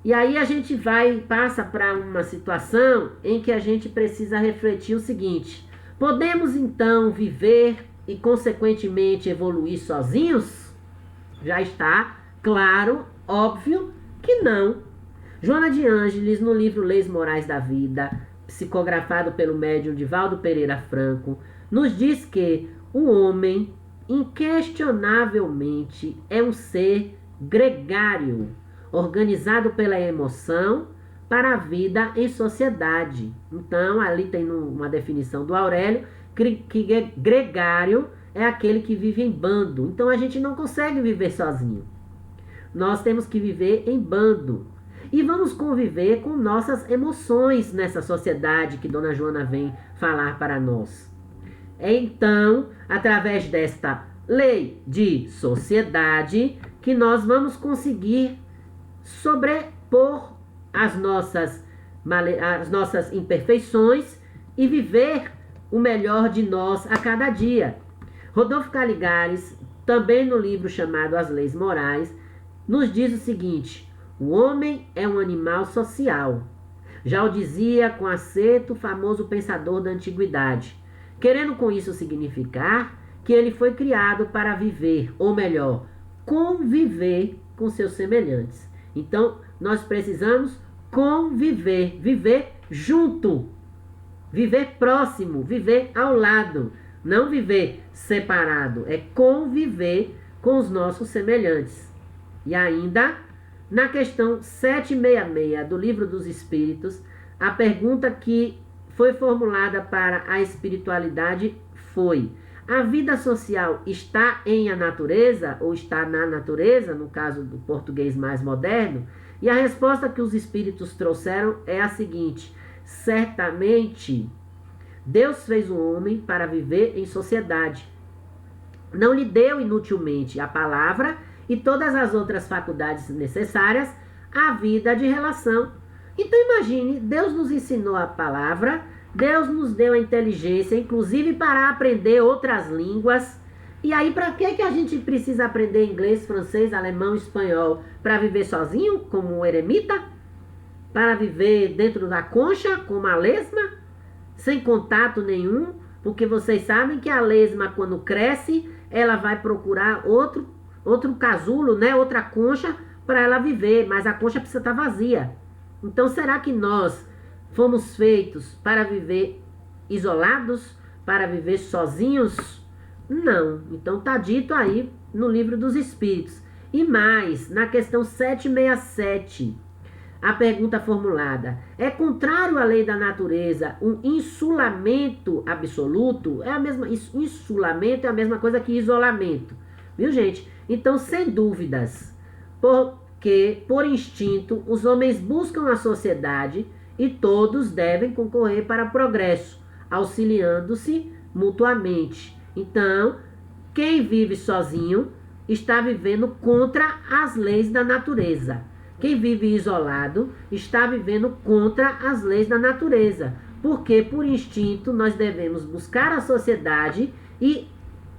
E aí a gente passa para uma situação em que a gente precisa refletir o seguinte: podemos então viver e consequentemente evoluir sozinhos? Já está claro, óbvio que não. Joana de Ângeles, no livro Leis Morais da Vida, psicografado pelo médium Divaldo Pereira Franco, nos diz que o homem, inquestionavelmente, é um ser gregário, organizado pela emoção para a vida em sociedade. Então, ali tem uma definição do Aurélio, que gregário é aquele que vive em bando. Então, a gente não consegue viver sozinho. Nós temos que viver em bando. E vamos conviver com nossas emoções nessa sociedade que Dona Joana vem falar para nós. Então, através desta lei de sociedade, que nós vamos conseguir sobrepor as nossas imperfeições e viver o melhor de nós a cada dia. Rodolfo Caligares, também no livro chamado As Leis Morais, nos diz o seguinte: o homem é um animal social. Já o dizia com acerto o famoso pensador da antiguidade, querendo com isso significar que ele foi criado para viver, ou melhor, conviver com seus semelhantes. Então, nós precisamos conviver, viver junto, viver próximo, viver ao lado, não viver separado, é conviver com os nossos semelhantes. E ainda, na questão 766 do Livro dos Espíritos, a pergunta que foi formulada para a espiritualidade foi: a vida social está em a natureza ou está na natureza, no caso do português mais moderno? E a resposta que os espíritos trouxeram é a seguinte: certamente Deus fez o homem para viver em sociedade. Não lhe deu inutilmente a palavra e todas as outras faculdades necessárias à vida de relação. Então imagine, Deus nos ensinou a palavra, Deus nos deu a inteligência, inclusive para aprender outras línguas. E aí, para que a gente precisa aprender inglês, francês, alemão, espanhol? Para viver sozinho, como um eremita? Para viver dentro da concha, como a lesma? Sem contato nenhum? Porque vocês sabem que a lesma, quando cresce, ela vai procurar outro casulo, né? Outra concha para ela viver, mas a concha precisa estar vazia. Então, será que nós fomos feitos para viver isolados, para viver sozinhos? Não. Então está dito aí no Livro dos Espíritos. E mais, na questão 767, a pergunta formulada: é contrário à lei da natureza um insulamento absoluto? Insulamento é a mesma coisa que isolamento. Viu, gente? Então, sem dúvidas, porque por instinto os homens buscam a sociedade e todos devem concorrer para o progresso, auxiliando-se mutuamente. Então, quem vive sozinho está vivendo contra as leis da natureza. Quem vive isolado está vivendo contra as leis da natureza. Porque, por instinto, nós devemos buscar a sociedade e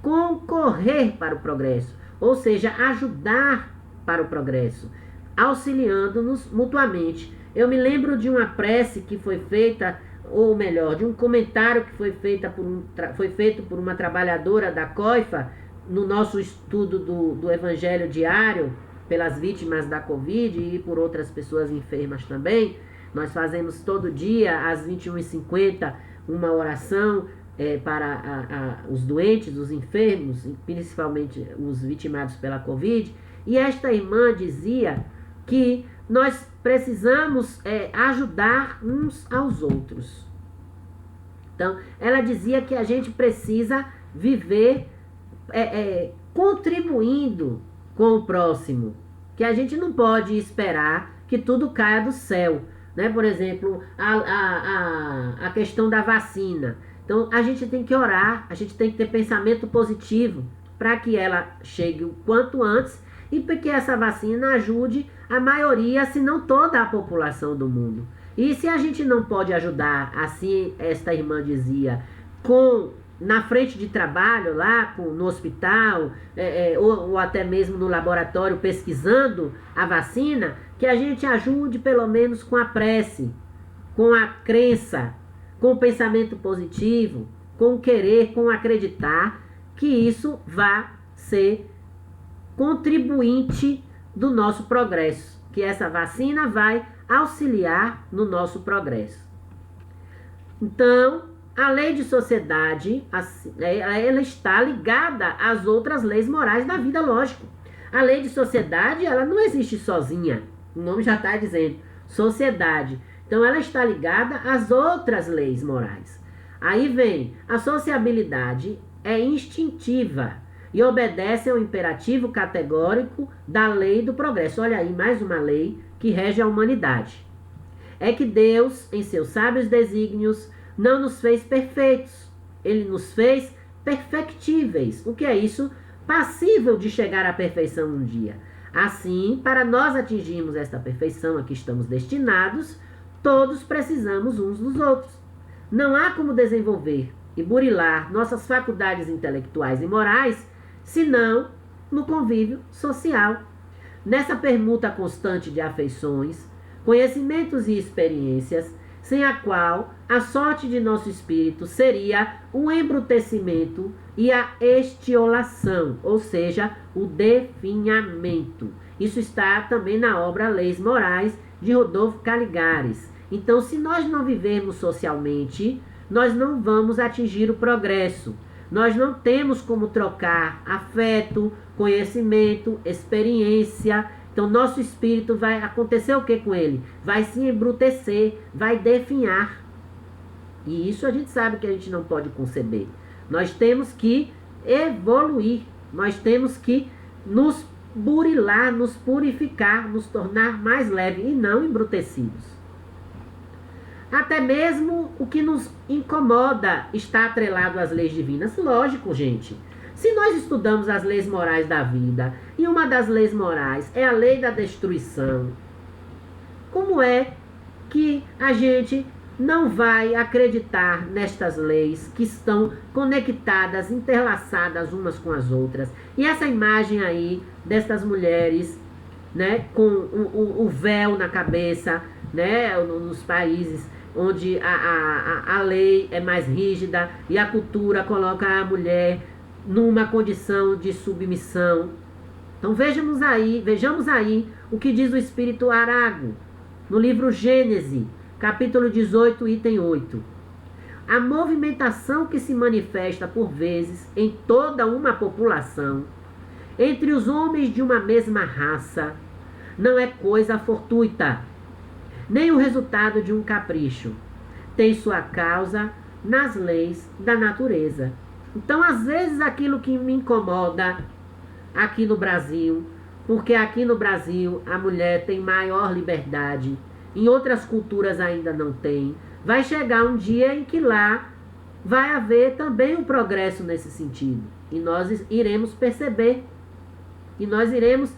concorrer para o progresso. Ou seja, ajudar para o progresso, auxiliando-nos mutuamente. Eu me lembro de uma prece que foi feita, ou melhor, de um comentário que foi feito por uma trabalhadora da COIFA no nosso estudo do Evangelho Diário pelas vítimas da Covid e por outras pessoas enfermas também. Nós fazemos todo dia, às 21h50, uma oração para os doentes, os enfermos, principalmente os vitimados pela Covid. E esta irmã dizia que nós precisamos ajudar uns aos outros. Então, ela dizia que a gente precisa viver contribuindo com o próximo, que a gente não pode esperar que tudo caia do céu, né? Por exemplo, a questão da vacina. Então, a gente tem que orar, a gente tem que ter pensamento positivo para que ela chegue o quanto antes e para que essa vacina ajude a maioria, se não toda a população do mundo. E se a gente não pode ajudar, assim esta irmã dizia, na frente de trabalho, lá no hospital, ou até mesmo no laboratório pesquisando a vacina, que a gente ajude pelo menos com a prece, com a crença, com o pensamento positivo, com o querer, com o acreditar, que isso vai ser contribuinte do nosso progresso, que essa vacina vai auxiliar no nosso progresso. Então, a lei de sociedade, ela está ligada às outras leis morais da vida, lógico. A lei de sociedade, ela não existe sozinha. O nome já está dizendo, sociedade. Então, ela está ligada às outras leis morais. Aí vem, a sociabilidade é instintiva e obedece ao imperativo categórico da lei do progresso. Olha aí, mais uma lei que rege a humanidade. É que Deus, em seus sábios desígnios, não nos fez perfeitos. Ele nos fez perfectíveis. O que é isso? Passível de chegar à perfeição um dia. Assim, para nós atingirmos esta perfeição a que estamos destinados, todos precisamos uns dos outros. Não há como desenvolver e burilar nossas faculdades intelectuais e morais, senão no convívio social. Nessa permuta constante de afeições, conhecimentos e experiências, sem a qual a sorte de nosso espírito seria o embrutecimento e a estiolação, ou seja, o definhamento. Isso está também na obra Leis Morais, de Rodolfo Caligares. Então, se nós não vivermos socialmente, nós não vamos atingir o progresso. Nós não temos como trocar afeto, conhecimento, experiência. Então, nosso espírito vai acontecer o que com ele? Vai se embrutecer, vai definhar. E isso a gente sabe que a gente não pode conceber. Nós temos que evoluir. Nós temos que nos burilar, nos purificar, nos tornar mais leves e não embrutecidos. Até mesmo o que nos incomoda está atrelado às leis divinas. Lógico, gente. Se nós estudamos as leis morais da vida, e uma das leis morais é a lei da destruição, como é que a gente não vai acreditar nestas leis que estão conectadas, interlaçadas umas com as outras? E essa imagem aí destas mulheres, né, com o véu na cabeça, né, nos países onde a lei é mais rígida e a cultura coloca a mulher numa condição de submissão. Então vejamos aí o que diz o Espírito Arago no livro Gênesis, capítulo 18, item 8. A movimentação que se manifesta por vezes em toda uma população, entre os homens de uma mesma raça, não é coisa fortuita, nem o resultado de um capricho. Tem sua causa nas leis da natureza. Então, às vezes, aquilo que me incomoda aqui no Brasil, porque aqui no Brasil a mulher tem maior liberdade, em outras culturas ainda não tem, vai chegar um dia em que lá vai haver também um progresso nesse sentido. E nós iremos perceber, e nós iremos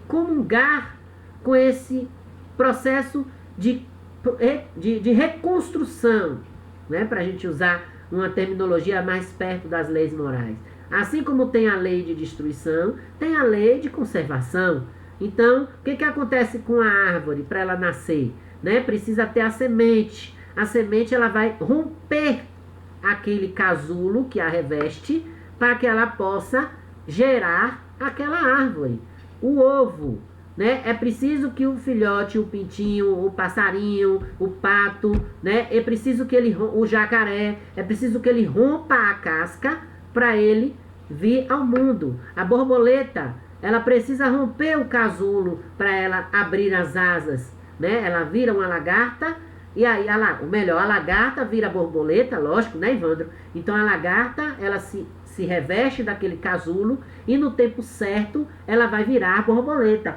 comungar com esse processo de reconstrução, né, para a gente usar uma terminologia mais perto das leis morais. Assim como tem a lei de destruição, tem a lei de conservação. Então, o que acontece com a árvore para ela nascer? Né? Precisa ter a semente. A semente ela vai romper aquele casulo que a reveste para que ela possa gerar aquela árvore. O ovo, né? É preciso que o filhote, o pintinho, o passarinho, o pato, né? É preciso que o jacaré, é preciso que ele rompa a casca para ele vir ao mundo. A borboleta, ela precisa romper o casulo para ela abrir as asas, né? Ela vira uma lagarta, e aí, a lagarta vira borboleta, lógico, né, Ivandro? Então a lagarta, ela se reveste daquele casulo, e no tempo certo ela vai virar borboleta.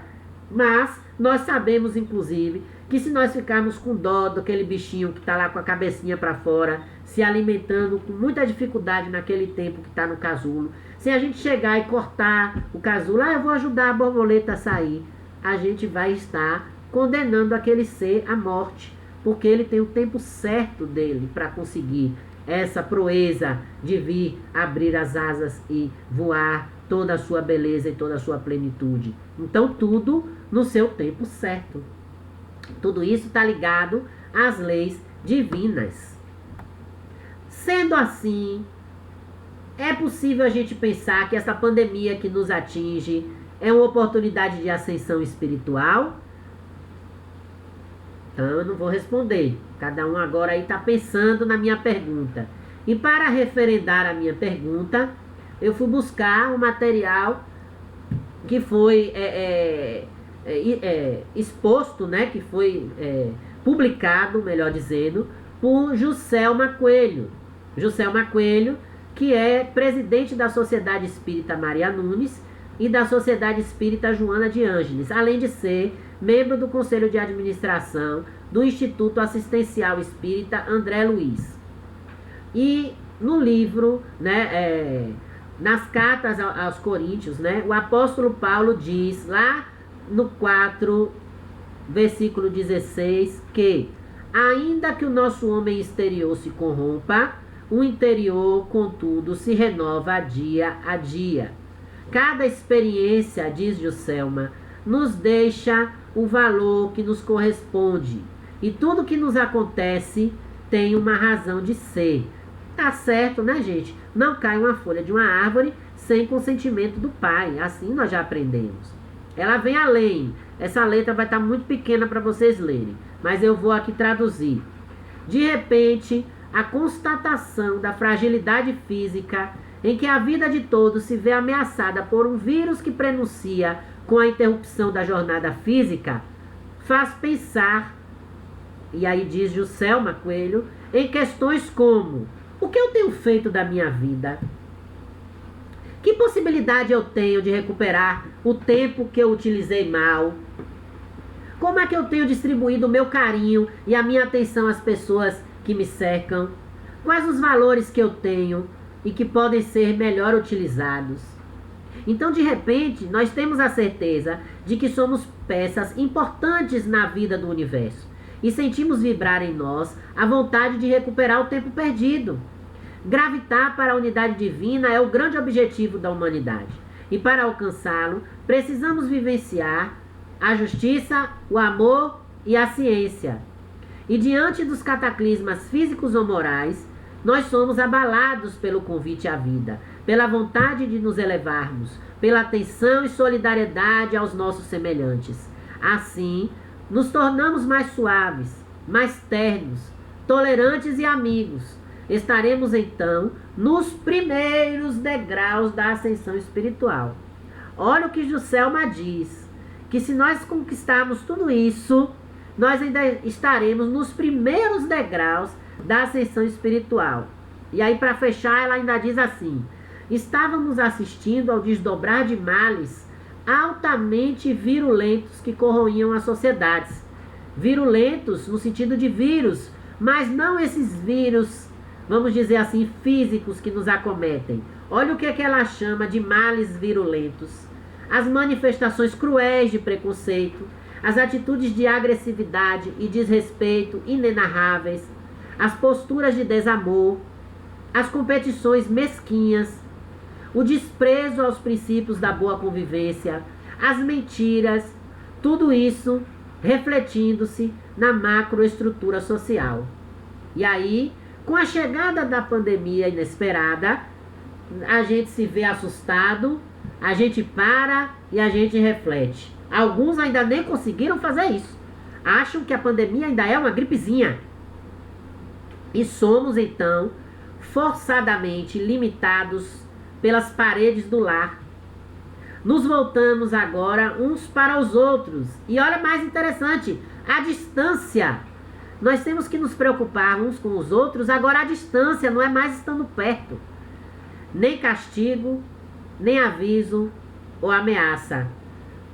Mas nós sabemos, inclusive, que se nós ficarmos com dó daquele bichinho que está lá com a cabecinha para fora, se alimentando com muita dificuldade naquele tempo que está no casulo, se a gente chegar e cortar o casulo, eu vou ajudar a borboleta a sair, a gente vai estar condenando aquele ser à morte, porque ele tem o tempo certo dele para conseguir essa proeza de vir abrir as asas e voar toda a sua beleza e toda a sua plenitude. Então tudo no seu tempo certo. Tudo isso está ligado às leis divinas. Sendo assim, é possível a gente pensar que essa pandemia que nos atinge é uma oportunidade de ascensão espiritual? Então eu não vou responder. Cada um agora aí está pensando na minha pergunta. E para referendar a minha pergunta, eu fui buscar um material que foi exposto, né, que foi publicado, melhor dizendo, por Juscelma Coelho. Juscelma Coelho, que é presidente da Sociedade Espírita Maria Nunes e da Sociedade Espírita Joana de Ângeles, além de ser membro do Conselho de Administração do Instituto Assistencial Espírita André Luiz. E no livro, né, nas cartas aos Coríntios, né, o apóstolo Paulo diz lá no 4, versículo 16, que ainda que o nosso homem exterior se corrompa, o interior, contudo, se renova dia a dia. Cada experiência, diz Juscelma, nos deixa o valor que nos corresponde. E tudo que nos acontece tem uma razão de ser. Tá certo, né, gente? Não cai uma folha de uma árvore sem consentimento do Pai. Assim nós já aprendemos. Ela vem além. Essa letra vai estar muito pequena para vocês lerem, mas eu vou aqui traduzir. De repente, a constatação da fragilidade física em que a vida de todos se vê ameaçada por um vírus que prenuncia com a interrupção da jornada física, faz pensar, e aí diz Juscelma Coelho, em questões como: o que eu tenho feito da minha vida? Que possibilidade eu tenho de recuperar o tempo que eu utilizei mal? Como é que eu tenho distribuído o meu carinho e a minha atenção às pessoas que me cercam? Quais os valores que eu tenho e que podem ser melhor utilizados? Então, de repente, nós temos a certeza de que somos peças importantes na vida do universo e sentimos vibrar em nós a vontade de recuperar o tempo perdido. Gravitar para a unidade divina é o grande objetivo da humanidade. E para alcançá-lo, precisamos vivenciar a justiça, o amor e a ciência. E diante dos cataclismas físicos ou morais, nós somos abalados pelo convite à vida, pela vontade de nos elevarmos, pela atenção e solidariedade aos nossos semelhantes. Assim, nos tornamos mais suaves, mais ternos, tolerantes e amigos. Estaremos, então, nos primeiros degraus da ascensão espiritual. Olha o que Juscelma diz, que se nós conquistarmos tudo isso, nós ainda estaremos nos primeiros degraus da ascensão espiritual. E aí, para fechar, ela ainda diz assim: estávamos assistindo ao desdobrar de males altamente virulentos que corroíam as sociedades. Virulentos no sentido de vírus, mas não esses vírus, vamos dizer assim, físicos que nos acometem. Olha o que é que ela chama de males virulentos: as manifestações cruéis de preconceito, as atitudes de agressividade e desrespeito inenarráveis, as posturas de desamor, as competições mesquinhas, o desprezo aos princípios da boa convivência, as mentiras, tudo isso refletindo-se na macroestrutura social. E aí, com a chegada da pandemia inesperada, a gente se vê assustado, a gente para e a gente reflete. Alguns ainda nem conseguiram fazer isso. Acham que a pandemia ainda é uma gripezinha. E somos, então, forçadamente limitados pelas paredes do lar. nos voltamos agora uns para os outros. E olha mais interessante, a distância. Nós temos que nos preocupar uns com os outros, agora a distância, não é mais estando perto. Nem castigo, nem aviso ou ameaça.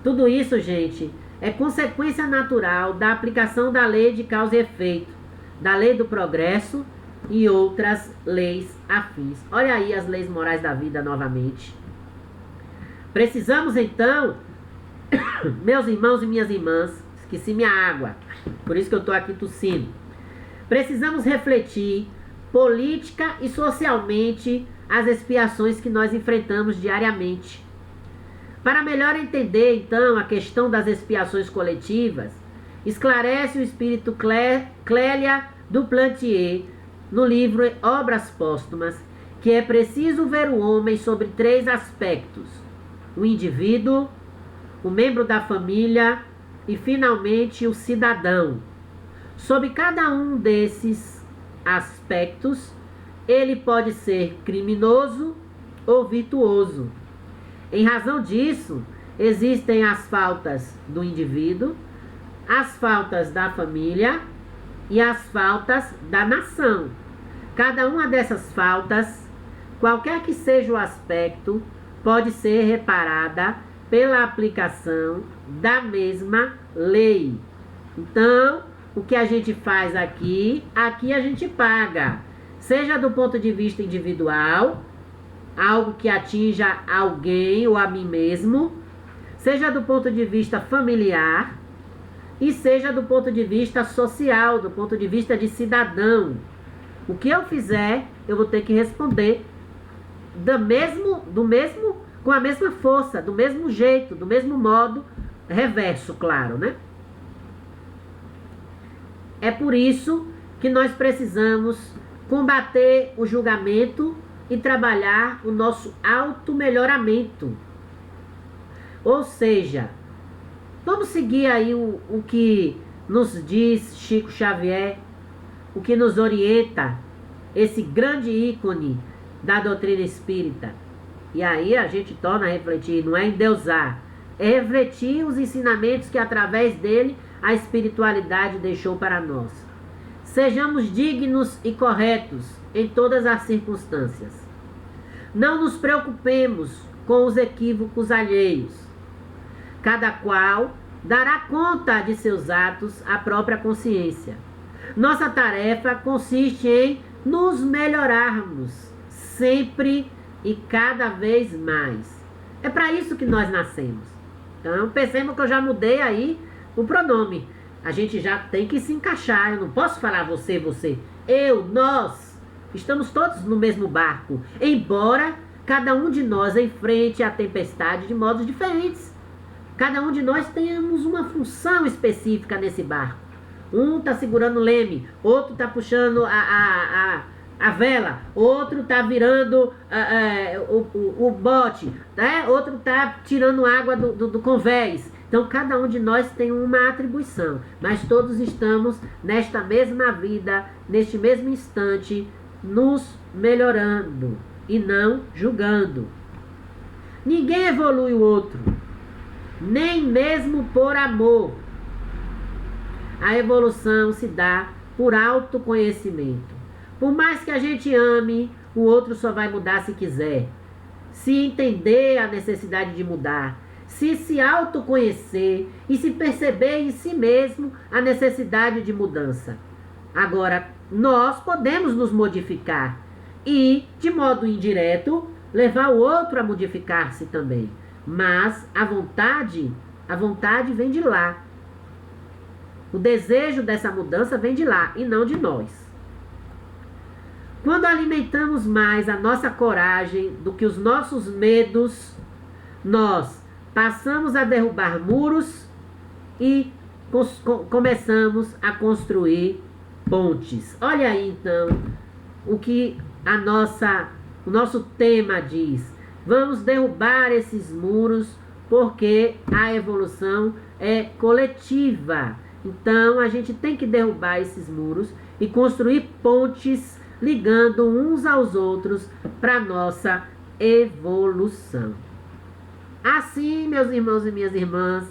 Tudo isso, gente, é consequência natural da aplicação da lei de causa e efeito, da lei do progresso e outras leis afins. Olha aí as leis morais da vida novamente. Precisamos então, meus irmãos e minhas irmãs, esqueci minha água, por isso que eu estou aqui tossindo. Precisamos refletir política e socialmente as expiações que nós enfrentamos diariamente. Para melhor entender, então, a questão das expiações coletivas, esclarece o espírito Clélia do Plantier, no livro Obras Póstumas, que é preciso ver o homem sobre 3 aspectos: o indivíduo, o membro da família e, finalmente, o cidadão. Sob cada um desses aspectos, ele pode ser criminoso ou virtuoso. Em razão disso, existem as faltas do indivíduo, as faltas da família e as faltas da nação. Cada uma dessas faltas, qualquer que seja o aspecto, pode ser reparada pela aplicação da mesma lei. Então, o que a gente faz aqui a gente paga. Seja do ponto de vista individual, algo que atinja alguém ou a mim mesmo, seja do ponto de vista familiar e seja do ponto de vista social, do ponto de vista de cidadão. O que eu fizer, eu vou ter que responder com a mesma força, do mesmo jeito, do mesmo modo, reverso, claro, né? É por isso que nós precisamos combater o julgamento e trabalhar o nosso auto-melhoramento. Ou seja, vamos seguir aí o que nos diz Chico Xavier, o que nos orienta esse grande ícone da doutrina espírita. E aí a gente torna a refletir, não é endeusar, é refletir os ensinamentos que através dele a espiritualidade deixou para nós. Sejamos dignos e corretos em todas as circunstâncias. Não nos preocupemos com os equívocos alheios. Cada qual dará conta de seus atos à própria consciência. Nossa tarefa consiste em nos melhorarmos sempre e cada vez mais. É para isso que nós nascemos. Então, pensemos que eu já mudei aí o pronome. A gente já tem que se encaixar. Eu não posso falar você, você. Eu, nós. Estamos todos no mesmo barco. Embora cada um de nós enfrente a tempestade de modos diferentes. Cada um de nós tenhamos uma função específica nesse barco. Um está segurando o leme, outro está puxando a vela, outro está virando o bote, né? Outro está tirando água do convés. Então, cada um de nós tem uma atribuição, mas todos estamos nesta mesma vida, neste mesmo instante, nos melhorando e não julgando. Ninguém evolui o outro, nem mesmo por amor. A evolução se dá por autoconhecimento. Por mais que a gente ame, o outro só vai mudar se quiser. Se entender a necessidade de mudar, se autoconhecer e se perceber em si mesmo a necessidade de mudança. Agora, nós podemos nos modificar e, de modo indireto, levar o outro a modificar-se também. Mas a vontade vem de lá. O desejo dessa mudança vem de lá e não de nós. Quando alimentamos mais a nossa coragem do que os nossos medos, nós passamos a derrubar muros e começamos a construir pontes. Olha aí então o que o nosso tema diz. Vamos derrubar esses muros porque a evolução é coletiva. Então a gente tem que derrubar esses muros e construir pontes ligando uns aos outros para a nossa evolução. Assim, meus irmãos e minhas irmãs,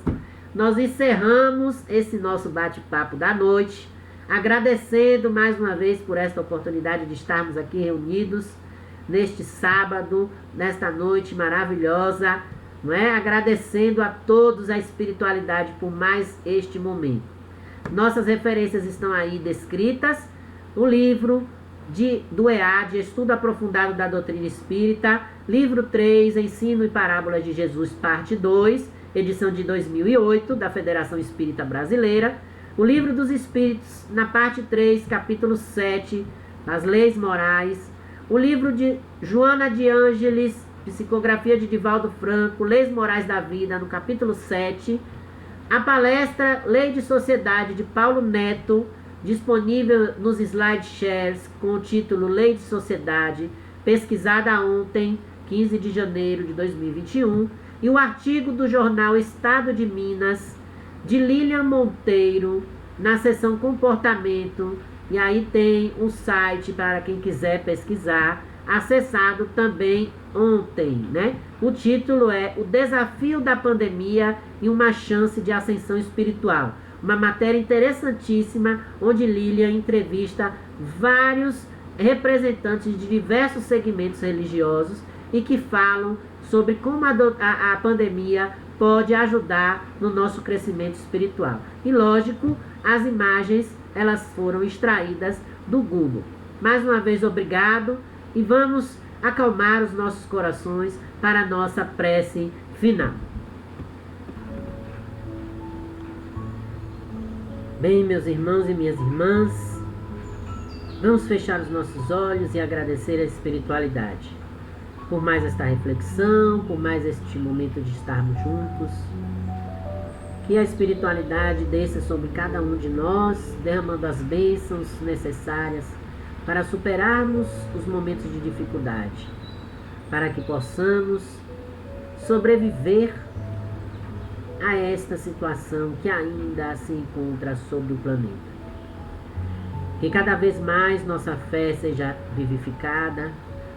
nós encerramos esse nosso bate-papo da noite, agradecendo mais uma vez por esta oportunidade de estarmos aqui reunidos neste sábado, nesta noite maravilhosa, não é? Agradecendo a todos a espiritualidade por mais este momento. Nossas referências estão aí descritas. O livro do EAD, Estudo Aprofundado da Doutrina Espírita, livro 3, Ensino e Parábolas de Jesus, parte 2, edição de 2008, da Federação Espírita Brasileira. O livro dos Espíritos, na parte 3, capítulo 7, As Leis Morais. O livro de Joana de Ângeles, Psicografia de Divaldo Franco, Leis Morais da Vida, no capítulo 7. A palestra Lei de Sociedade, de Paulo Neto, disponível nos SlideShares, com o título Lei de Sociedade, pesquisada ontem, 15 de janeiro de 2021, e o artigo do jornal Estado de Minas, de Lilian Monteiro, na seção Comportamento, e aí tem um site para quem quiser pesquisar, acessado também ontem, né? O título é O Desafio da Pandemia e uma Chance de Ascensão Espiritual. Uma matéria interessantíssima, onde Lilian entrevista vários representantes de diversos segmentos religiosos e que falam sobre como a pandemia pode ajudar no nosso crescimento espiritual. E lógico, as imagens elas foram extraídas do Google. Mais uma vez, obrigado e vamos acalmar os nossos corações para a nossa prece final. Bem, meus irmãos e minhas irmãs, vamos fechar os nossos olhos e agradecer a espiritualidade por mais esta reflexão, por mais este momento de estarmos juntos. Que a espiritualidade desça sobre cada um de nós, derramando as bênçãos necessárias para superarmos os momentos de dificuldade, para que possamos sobreviver a esta situação que ainda se encontra sobre o planeta. Que cada vez mais nossa fé seja vivificada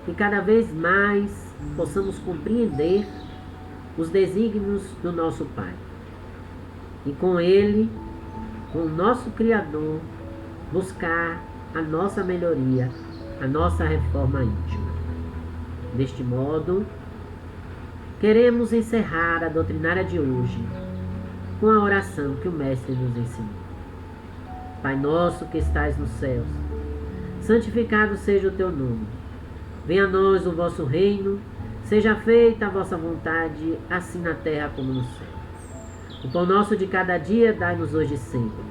e cada vez mais possamos compreender os desígnios do nosso Pai. E com Ele, com o nosso Criador, buscar a nossa melhoria, a nossa reforma íntima. Deste modo, queremos encerrar a doutrinária de hoje com a oração que o Mestre nos ensinou. Pai nosso que estais nos céus, santificado seja o teu nome. Venha a nós o vosso reino, seja feita a vossa vontade, assim na terra como no céu. O pão nosso de cada dia dai-nos hoje e sempre.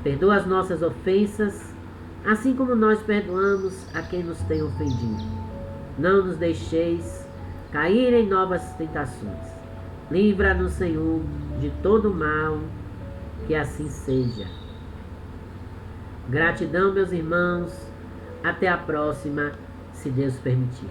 Perdoa as nossas ofensas, assim como nós perdoamos a quem nos tem ofendido. Não nos deixeis cair em novas tentações. Livra-nos, Senhor, de todo mal, que assim seja. Gratidão, meus irmãos. Até a próxima, se Deus permitir.